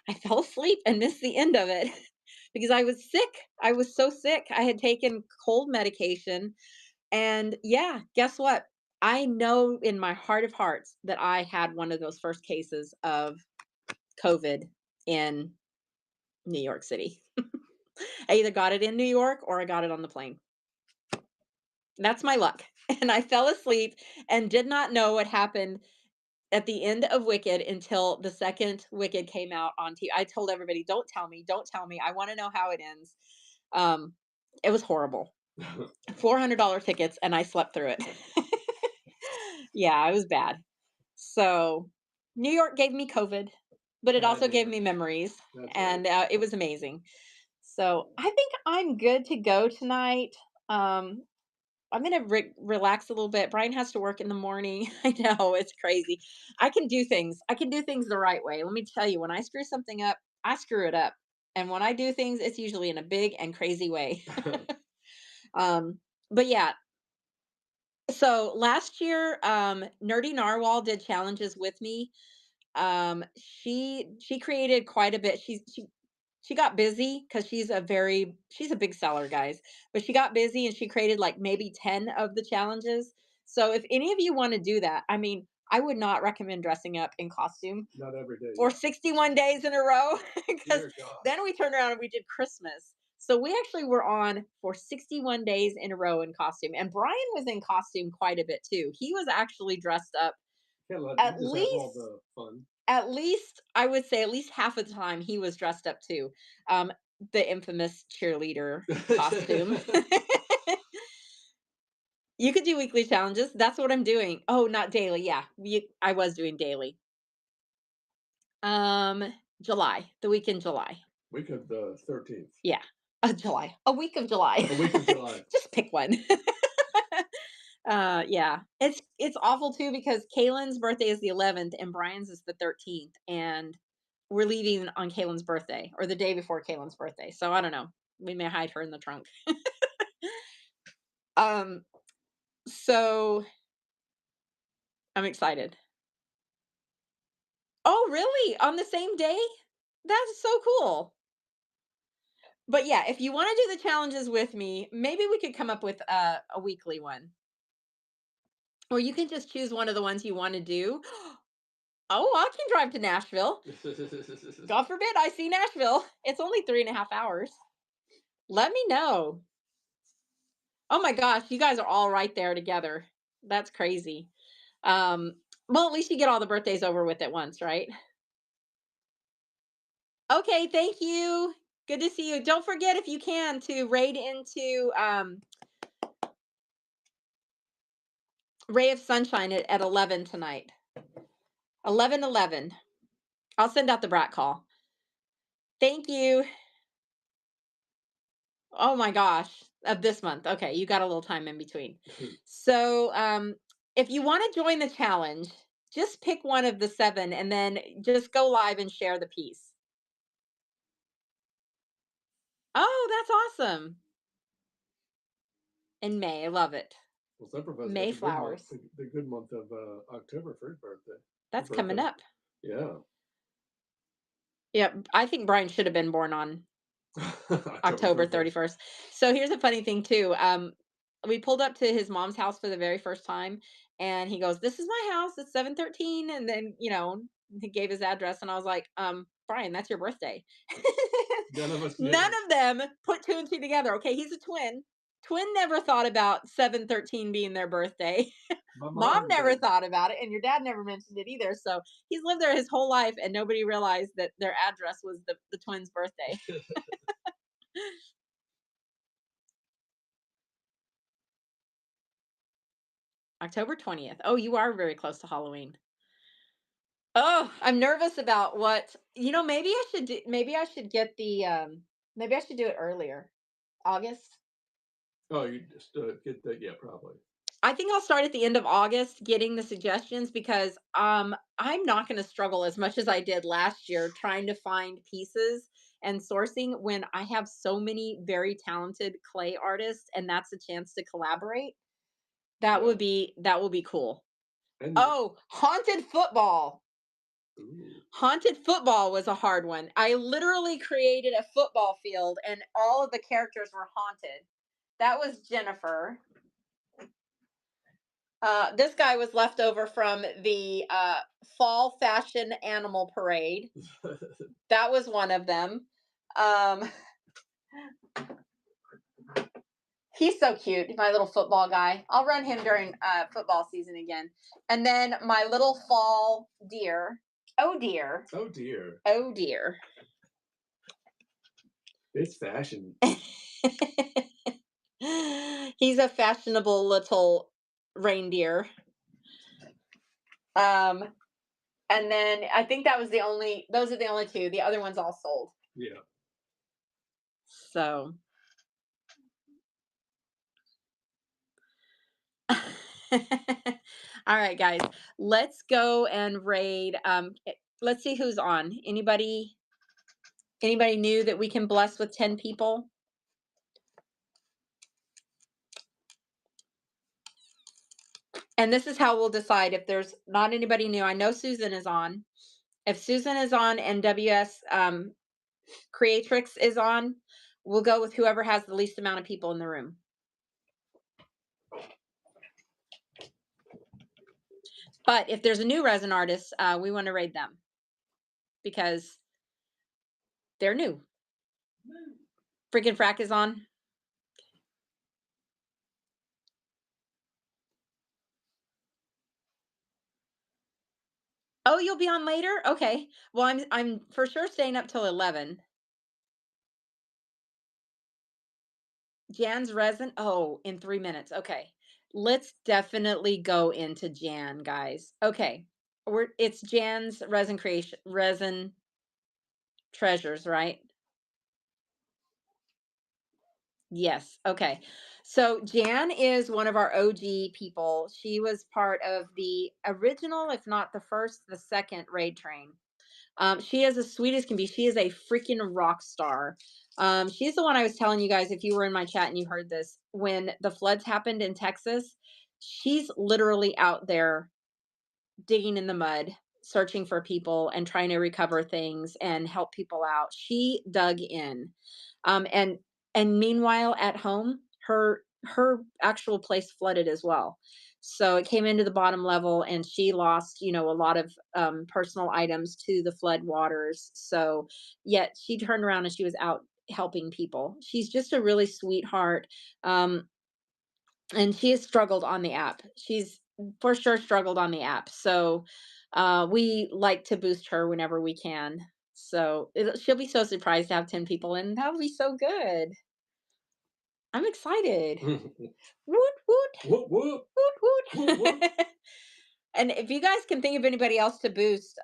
Speaker 2: I fell asleep and missed the end of it because I was sick. I was so sick. I had taken cold medication, and yeah, guess what? I know in my heart of hearts that I had one of those first cases of COVID in New York City. I either got it in New York or I got it on the plane. That's my luck. And I fell asleep and did not know what happened at the end of Wicked until the second Wicked came out on TV. I told everybody, "Don't tell me, don't tell me. I want to know how it ends." Um, it was horrible. $400 tickets, and I slept through it. Yeah, it was bad. So, New York gave me COVID, but it
Speaker 1: God
Speaker 2: also gave
Speaker 1: damn it.
Speaker 2: me memories,
Speaker 1: That's right.
Speaker 2: and it was amazing. So, I think I'm good to go tonight. Um, I'm gonna relax a little bit. Brian has to work in the morning. I know it's crazy. I can do things. I can do things the right way. Let me tell you, when I screw something up, I screw it up. And when I do things, it's usually in a big and crazy way. um, but yeah, so last year, Nerdy Narwhal did challenges with me. She created quite a bit. She got busy because she's a big seller, guys. But she got busy and she created like maybe 10 of the challenges. So if any of you want to do that, I mean, I would not recommend dressing up in costume
Speaker 1: Not every day,
Speaker 2: for
Speaker 1: yeah.
Speaker 2: 61 days in a row because
Speaker 1: Dear God.
Speaker 2: then we turned around and we did Christmas. So we actually were on for 61 days in a row in costume. And Brian was in costume quite a bit too. He was actually dressed up
Speaker 1: Can't let you
Speaker 2: at
Speaker 1: just have
Speaker 2: least
Speaker 1: all the fun.
Speaker 2: I would say at least half of the time he was dressed up too. Um, the infamous cheerleader costume. You could do weekly challenges. That's what I'm doing. Oh, not daily. Yeah, I was doing daily. July, the week in July.
Speaker 1: Week of the 13th.
Speaker 2: Yeah, July, a week of July.
Speaker 1: A week of July.
Speaker 2: Just pick one. Yeah, it's awful too because Kaylin's birthday is the 11th and Brian's is the 13th, and we're leaving on Kaylin's birthday or the day before Kaylin's birthday. So I don't know. We may hide her in the trunk. um, so I'm excited. Oh, really? On the same day? That's so cool. But yeah, if you want to do the challenges with me, maybe we could come up with a weekly one. Or you can just choose one of the ones you want to do. Oh, I can drive to Nashville. God forbid I see Nashville. It's only 3.5 hours. Let me know. Oh my gosh, you guys are all right there together. That's crazy. Um, well, at least you get all the birthdays over with at once, right? Okay, thank you. Good to see you. Don't forget if you can to raid into Ray of Sunshine at 11 tonight. 11:11. I'll send out the brat call. Thank you. Oh my gosh, of this month. Okay, you got a little time in between. So, if you want to join the challenge, just pick one of the 7 and then just go live and share the piece. Oh, that's awesome. In May, I love it.
Speaker 1: Well, September's got
Speaker 2: May
Speaker 1: the good month,
Speaker 2: flowers.
Speaker 1: the good month of October for his birthday. Her
Speaker 2: That's coming
Speaker 1: birthday.
Speaker 2: up.
Speaker 1: Yeah.
Speaker 2: Yeah, I think Brian should have been born on
Speaker 1: October
Speaker 2: October
Speaker 1: 31st.
Speaker 2: 31st. So here's a funny thing too. We pulled up to his mom's house for the very first time and he goes, "This is my house. It's 713." And then, he gave his address and I was like, "Brian, that's your birthday."
Speaker 1: None of us knew.
Speaker 2: None of them put 2 and 2 together. Okay, he's a twin. Twin never thought about 713 being their birthday.
Speaker 1: My
Speaker 2: Mom
Speaker 1: mom
Speaker 2: never
Speaker 1: did.
Speaker 2: thought about it, and your dad never mentioned it either. So he's lived there his whole life, and nobody realized that their address was the twins' birthday. October 20th. Oh, you are very close to Halloween. Oh, I'm nervous about what, maybe I should get maybe I should do it earlier. August.
Speaker 1: Oh, you just get that? Yeah, probably.
Speaker 2: I think I'll start at the end of August getting the suggestions because I'm not going to struggle as much as I did last year trying to find pieces and sourcing when I have so many very talented clay artists and that's a chance to collaborate.
Speaker 1: Yeah.
Speaker 2: That would be cool.
Speaker 1: And
Speaker 2: Oh, haunted football.
Speaker 1: ooh.
Speaker 2: Haunted football was a hard one. I literally created a football field and all of the characters were haunted. That was Jennifer. This guy was left over from the fall fashion animal parade. That was one of them. Um, he's so cute, my little football guy. I'll run him during football season again. And then my little fall deer. Oh dear.
Speaker 1: Oh dear.
Speaker 2: Oh dear.
Speaker 1: It's fashion.
Speaker 2: He's a fashionable little reindeer. Um, and then I think those are the only two. The other ones all sold.
Speaker 1: Yeah.
Speaker 2: So all right, guys, let's go and raid. Let's see who's on. Anybody new that we can bless with 10 people? And this is how we'll decide if there's not anybody new. I know Susan is on. If Susan is on and WS Creatrix is on, we'll go with whoever has the least amount of people in the room. But if there's a new resin artist, we want to raid them because they're new. Freaking Frack is on. Oh, you'll be on later? Okay. Well, I'm for sure staying up till 11. Jan's resin. Oh, in 3 minutes. Okay. Let's definitely go into Jan, guys. Okay. It's Jan's resin treasures, right? Yes. Okay. So Jan is one of our OG people. She was part of the original, if not the first, the second raid train. She is as sweet as can be. She is a freaking rock star. She's the one I was telling you guys, if you were in my chat and you heard this, when the floods happened in Texas, she's literally out there digging in the mud, searching for people and trying to recover things and help people out. She dug in. And meanwhile at home, her actual place flooded as well. So it came into the bottom level and she lost, a lot of personal items to the flood waters. So yet she turned around and she was out helping people. She's just a really sweetheart. Um, and she has struggled on the app. She's for sure struggled on the app. So we like to boost her whenever we can. So she'll be so surprised to have 10 people in. That'll be so good. I'm excited. Woot woot.
Speaker 1: Whoop whoop.
Speaker 2: Woot
Speaker 1: Whoop whoop.
Speaker 2: woot. And if you guys can think of anybody else to boost,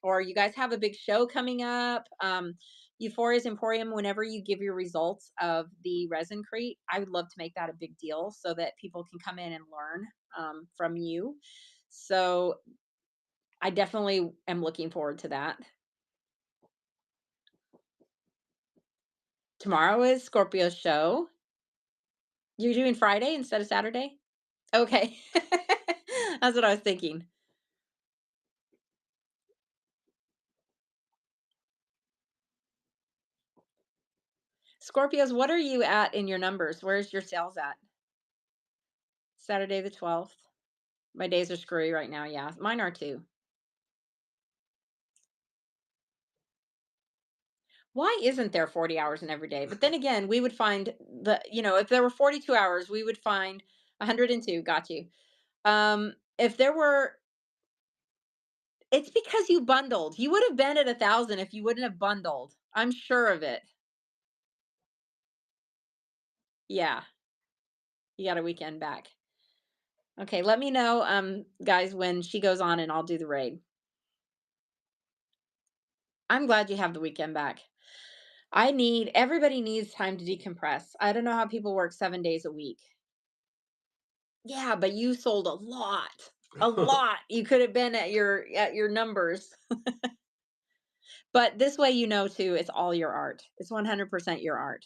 Speaker 2: or you guys have a big show coming up, Euphoria's Emporium, whenever you give your results of the resin crate, I would love to make that a big deal so that people can come in and learn from you. So I definitely am looking forward to that. Tomorrow is Scorpio's show. You're doing Friday instead of Saturday? Okay. That's what I was thinking. Scorpios, what are you at in your numbers? Where's your sales at? Saturday the 12th. My days are screwy right now. Yeah, mine are too. Why isn't there 40 hours in every day? But then again, we would find if there were 42 hours, we would find 102. Got you. If there were, it's because you bundled. You would have been at 1,000 if you wouldn't have bundled. I'm sure of it. Yeah. You got a weekend back. Okay, let me know, guys, when she goes on, and I'll do the raid. I'm glad you have the weekend back. Everybody needs time to decompress. I don't know how people work 7 days a week. Yeah, but you sold a lot. A lot. You could have been at your numbers. But this way too, it's all your art. It's 100% your art.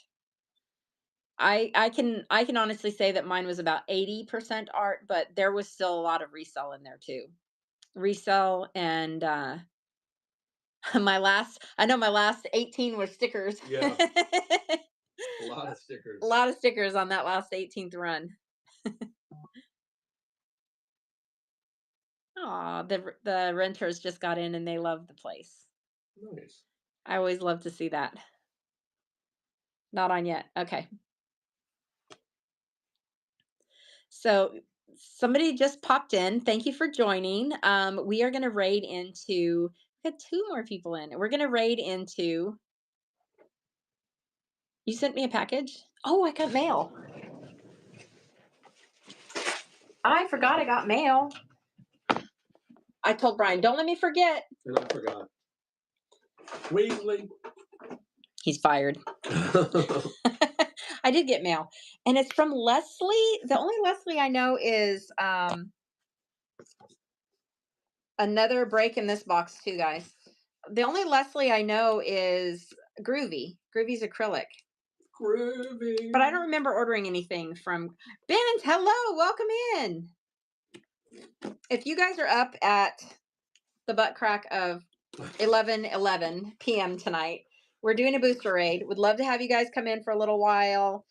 Speaker 2: I can honestly say that mine was about 80% art, but there was still a lot of resell in there too. Resell and my last 18 were stickers.
Speaker 1: Yeah, a lot of
Speaker 2: A
Speaker 1: stickers.
Speaker 2: lot of stickers on that last 18th run. Aw, the renters just got in and they love the place.
Speaker 1: Nice.
Speaker 2: I always love to see that. Not on yet. Okay. So somebody just popped in. Thank you for joining. We are going to raid into. We had two more people in. We're going to raid into. You sent me a package. Oh, I got mail. I forgot I got mail. I told Brian, don't let me forget.
Speaker 1: And I forgot. Weasley.
Speaker 2: He's fired. I did get mail, and it's from Leslie. The only Leslie I know is another break in this box too, guys. The only Leslie I know is Groovy. Groovy's acrylic.
Speaker 1: Groovy.
Speaker 2: But I don't remember ordering anything from Ben. Hello, welcome in. If you guys are up at the butt crack of 11 p.m. tonight, we're doing a booster raid. Would love to have you guys come in for a little while.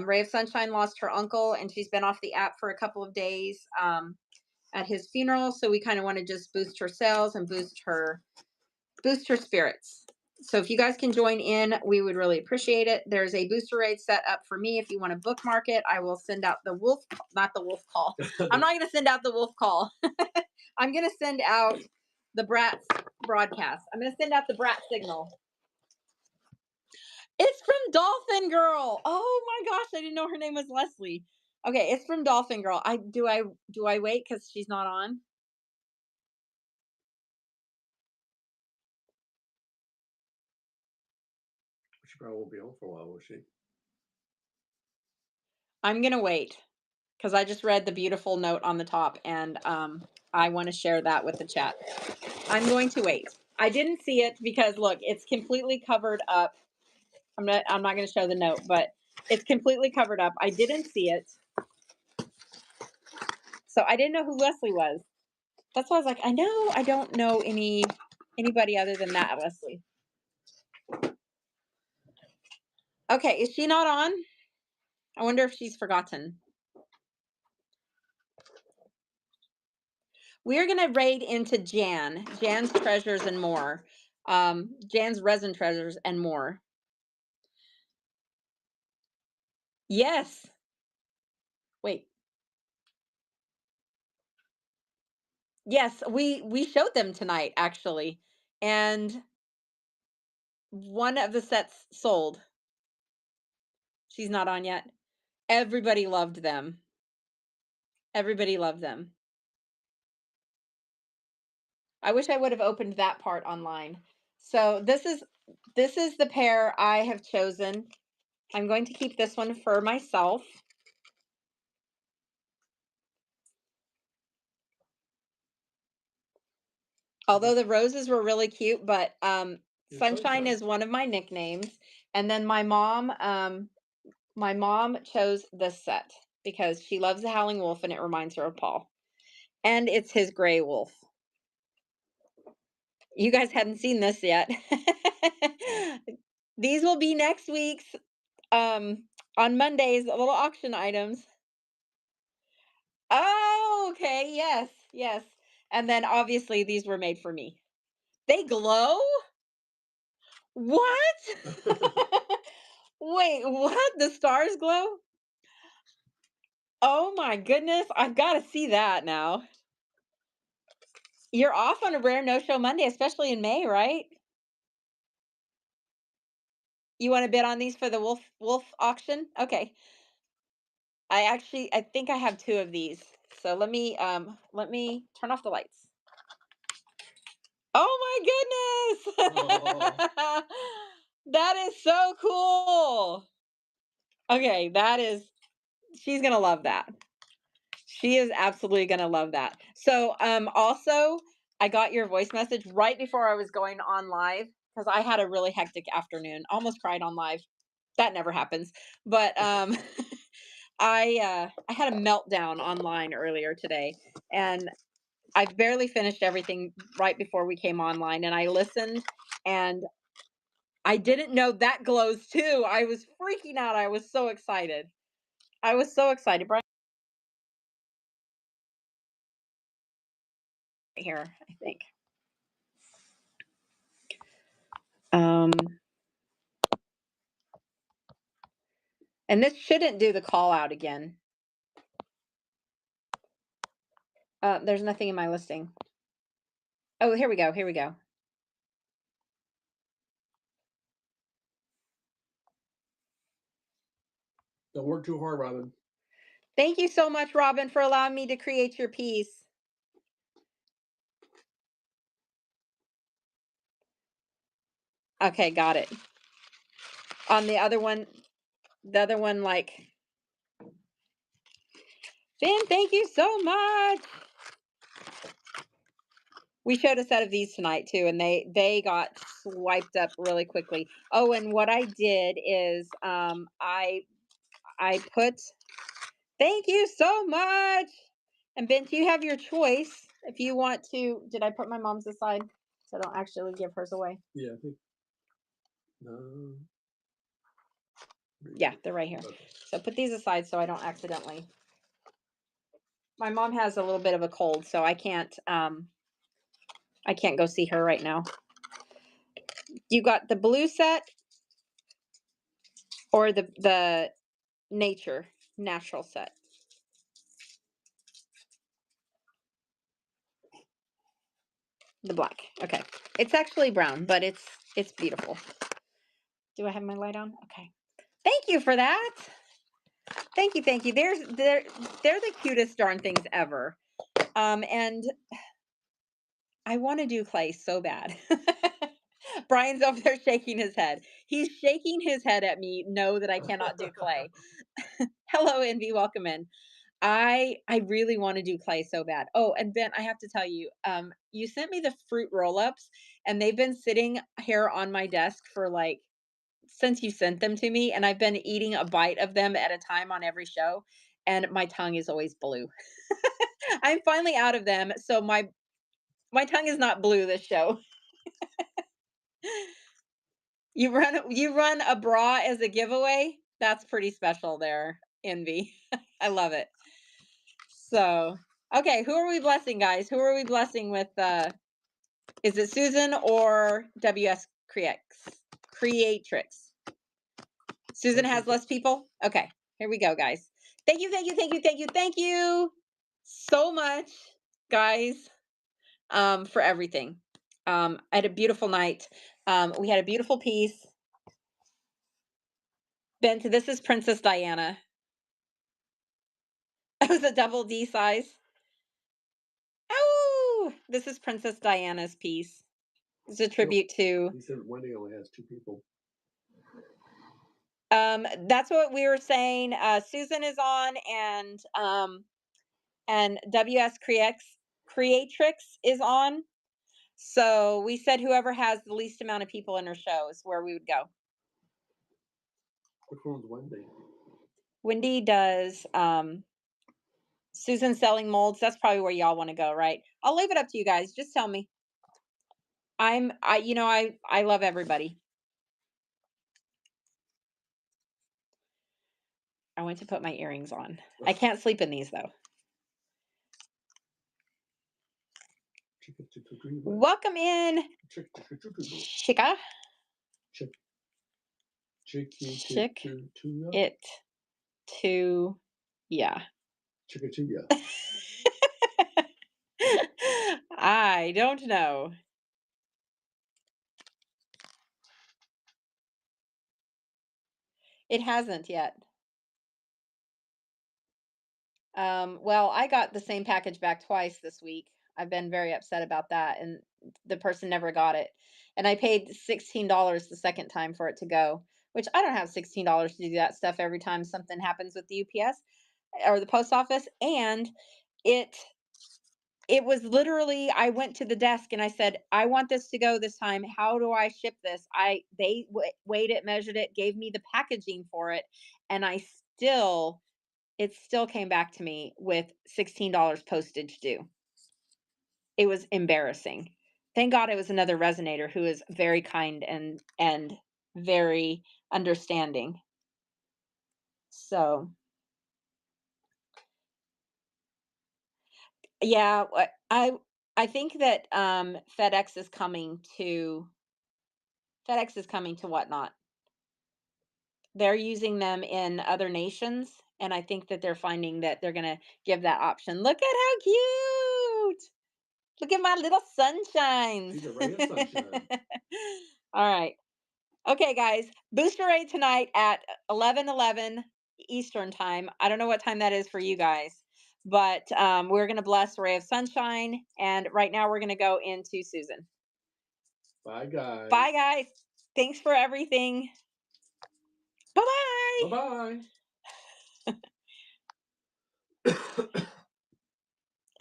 Speaker 2: Ray of Sunshine lost her uncle, and she's been off the app for a couple of days at his funeral. So we kind of want to just boost her sales and boost her spirits. So if you guys can join in, we would really appreciate it. There's a booster raid set up for me. If you want to bookmark it, I will send out the wolf, not the wolf call. I'm not going to send out the wolf call. I'm going to send out the Bratz broadcast. I'm going to send out the Brat signal. It's from Dolphin Girl. Oh my gosh, I didn't know her name was Leslie. Okay, it's from Dolphin Girl. Do I wait because she's not on?
Speaker 1: She probably won't be on for a while, will she?
Speaker 2: I'm gonna wait because I just read the beautiful note on the top, and I want to share that with the chat. I'm going to wait. I didn't see it because look, it's completely covered up. I'm not going to show the note, but it's completely covered up. I didn't see it, so I didn't know who Leslie was. That's why I was like, I don't know anybody other than that Leslie. Okay, is she not on? I wonder if she's forgotten. We're going to raid into Jan's treasures and more. Jan's resin treasures and more. Yes. Wait. Yes, we showed them tonight actually. And one of the sets sold. She's not on yet. Everybody loved them. Everybody loved them. I wish I would have opened that part online. So this is the pair I have chosen. I'm going to keep this one for myself. Although the roses were really cute, but Sunshine is one of my nicknames. And then my mom chose this set because she loves the Howling Wolf and it reminds her of Paul. And it's his gray wolf. You guys hadn't seen this yet. These will be next week's on Mondays, little auction items. Oh, okay. Yes, yes. And then obviously these were made for me. They glow? What? Wait, what? The stars glow? Oh my goodness. I've got to see that now. You're off on a rare no-show Monday, especially in May, right? You want to bid on these for the wolf auction? Okay. I think I have two of these. So let me turn off the lights. Oh my
Speaker 1: Oh,
Speaker 2: goodness. That is so cool. Okay, that is she's going to love that. She is absolutely going to love that. So, also I got your voice message right before I was going on live because I had a really hectic afternoon. Almost cried on live. That never happens. But I had a meltdown online earlier today, and I barely finished everything right before we came online, and I listened, and I didn't know that glows too. I was freaking out. I was so excited. I was so excited. Brian, right here, I think. Um, and this shouldn't do the call out again. There's nothing in my listing. Oh, here we go. Here we go.
Speaker 1: don't work too hard, Robin.
Speaker 2: Thank you so much, Robin, for allowing me to create your piece. Okay, got it. On the other one, like, Ben, thank you so much. We showed a set of these tonight too, and they got swiped up really quickly. Oh, and what I did is I put thank you so much. And Bent, you have your choice if you want to. Did I put my mom's aside so I don't actually give hers away?
Speaker 1: Yeah, I think. No.
Speaker 2: Yeah, they're right here.
Speaker 1: Okay.
Speaker 2: So put these aside so I don't accidentally. My mom has a little bit of a cold, so I can't go see her right now. You got the blue set or the natural set? The black. Okay. It's actually brown, but it's beautiful. Do I have my light on? Okay. Thank you for that. Thank you, thank you. They're the cutest darn things ever. And I want to do clay so bad. Brian's over there shaking his head. He's shaking his head at me. Know that I cannot do clay. Hello, Envy. Welcome in. I really want to do clay so bad. Oh, and Ben, I have to tell you, you sent me the fruit roll-ups, and they've been sitting here on my desk for like since you sent them to me, and I've been eating a bite of them at a time on every show, and my tongue is always blue. I'm finally out of them, so my tongue is not blue this show. You run a bra as a giveaway? That's pretty special there, Envy. I love it. So, okay, who are we blessing, guys? Who are we blessing with is it Susan or WS Creatrix? Susan has less people? Okay, here we go, guys. Thank you, thank you, thank you, thank you, thank you so much, guys, for everything. I had a beautiful night. We had a beautiful piece. Ben, this is Princess Diana. It was a double D size. Oh, this is Princess Diana's piece. It's a tribute to.
Speaker 1: He said Wendy only has 2 people.
Speaker 2: That's what we were saying. Susan is on, and WS Creatrix is on. So we said whoever has the least amount of people in her show is where we would go.
Speaker 1: Which one's Wendy?
Speaker 2: Wendy does Susan selling molds. That's probably where y'all want to go, right? I'll leave it up to you guys. Just tell me. I love everybody. I went to put my earrings on. I can't sleep in these though. Welcome in, Chica. Chick it to yeah. I don't know. It hasn't yet. Well, I got the same package back twice this week. I've been very upset about that, and the person never got it. And I paid $16 the second time for it to go, which I don't have $16 to do that stuff every time something happens with the UPS or the post office. And it it was literally, I went to the desk and I said, "I want this to go this time. How do I ship this?" Weighed it, measured it, gave me the packaging for it, and it still came back to me with $16 postage due. It was embarrassing. Thank God it was another resonator who is very kind and very understanding. So, yeah, I think that FedEx is coming to Whatnot. They're using them in other nations, and I think that they're finding that they're gonna give that option. Look at how cute! Look at my little sunshines.
Speaker 1: She's a ray of sunshine.
Speaker 2: All right. Okay, guys. Booster Raid tonight at 11:11 Eastern time. I don't know what time that is for you guys, but we're going to bless Ray of Sunshine. And right now we're going to go into Susan.
Speaker 1: Bye, guys.
Speaker 2: Bye, guys. Thanks for everything. Bye bye.
Speaker 1: Bye-bye.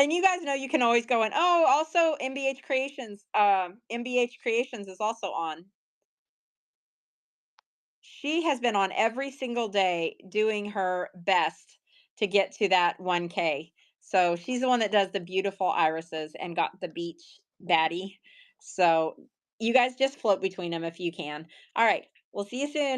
Speaker 2: And you guys know you can always go in. Oh, also MBH Creations. MBH Creations is also on. She has been on every single day doing her best to get to that 1K. So she's the one that does the beautiful irises and got the beach baddie. So you guys just float between them if you can. All right. We'll see you soon.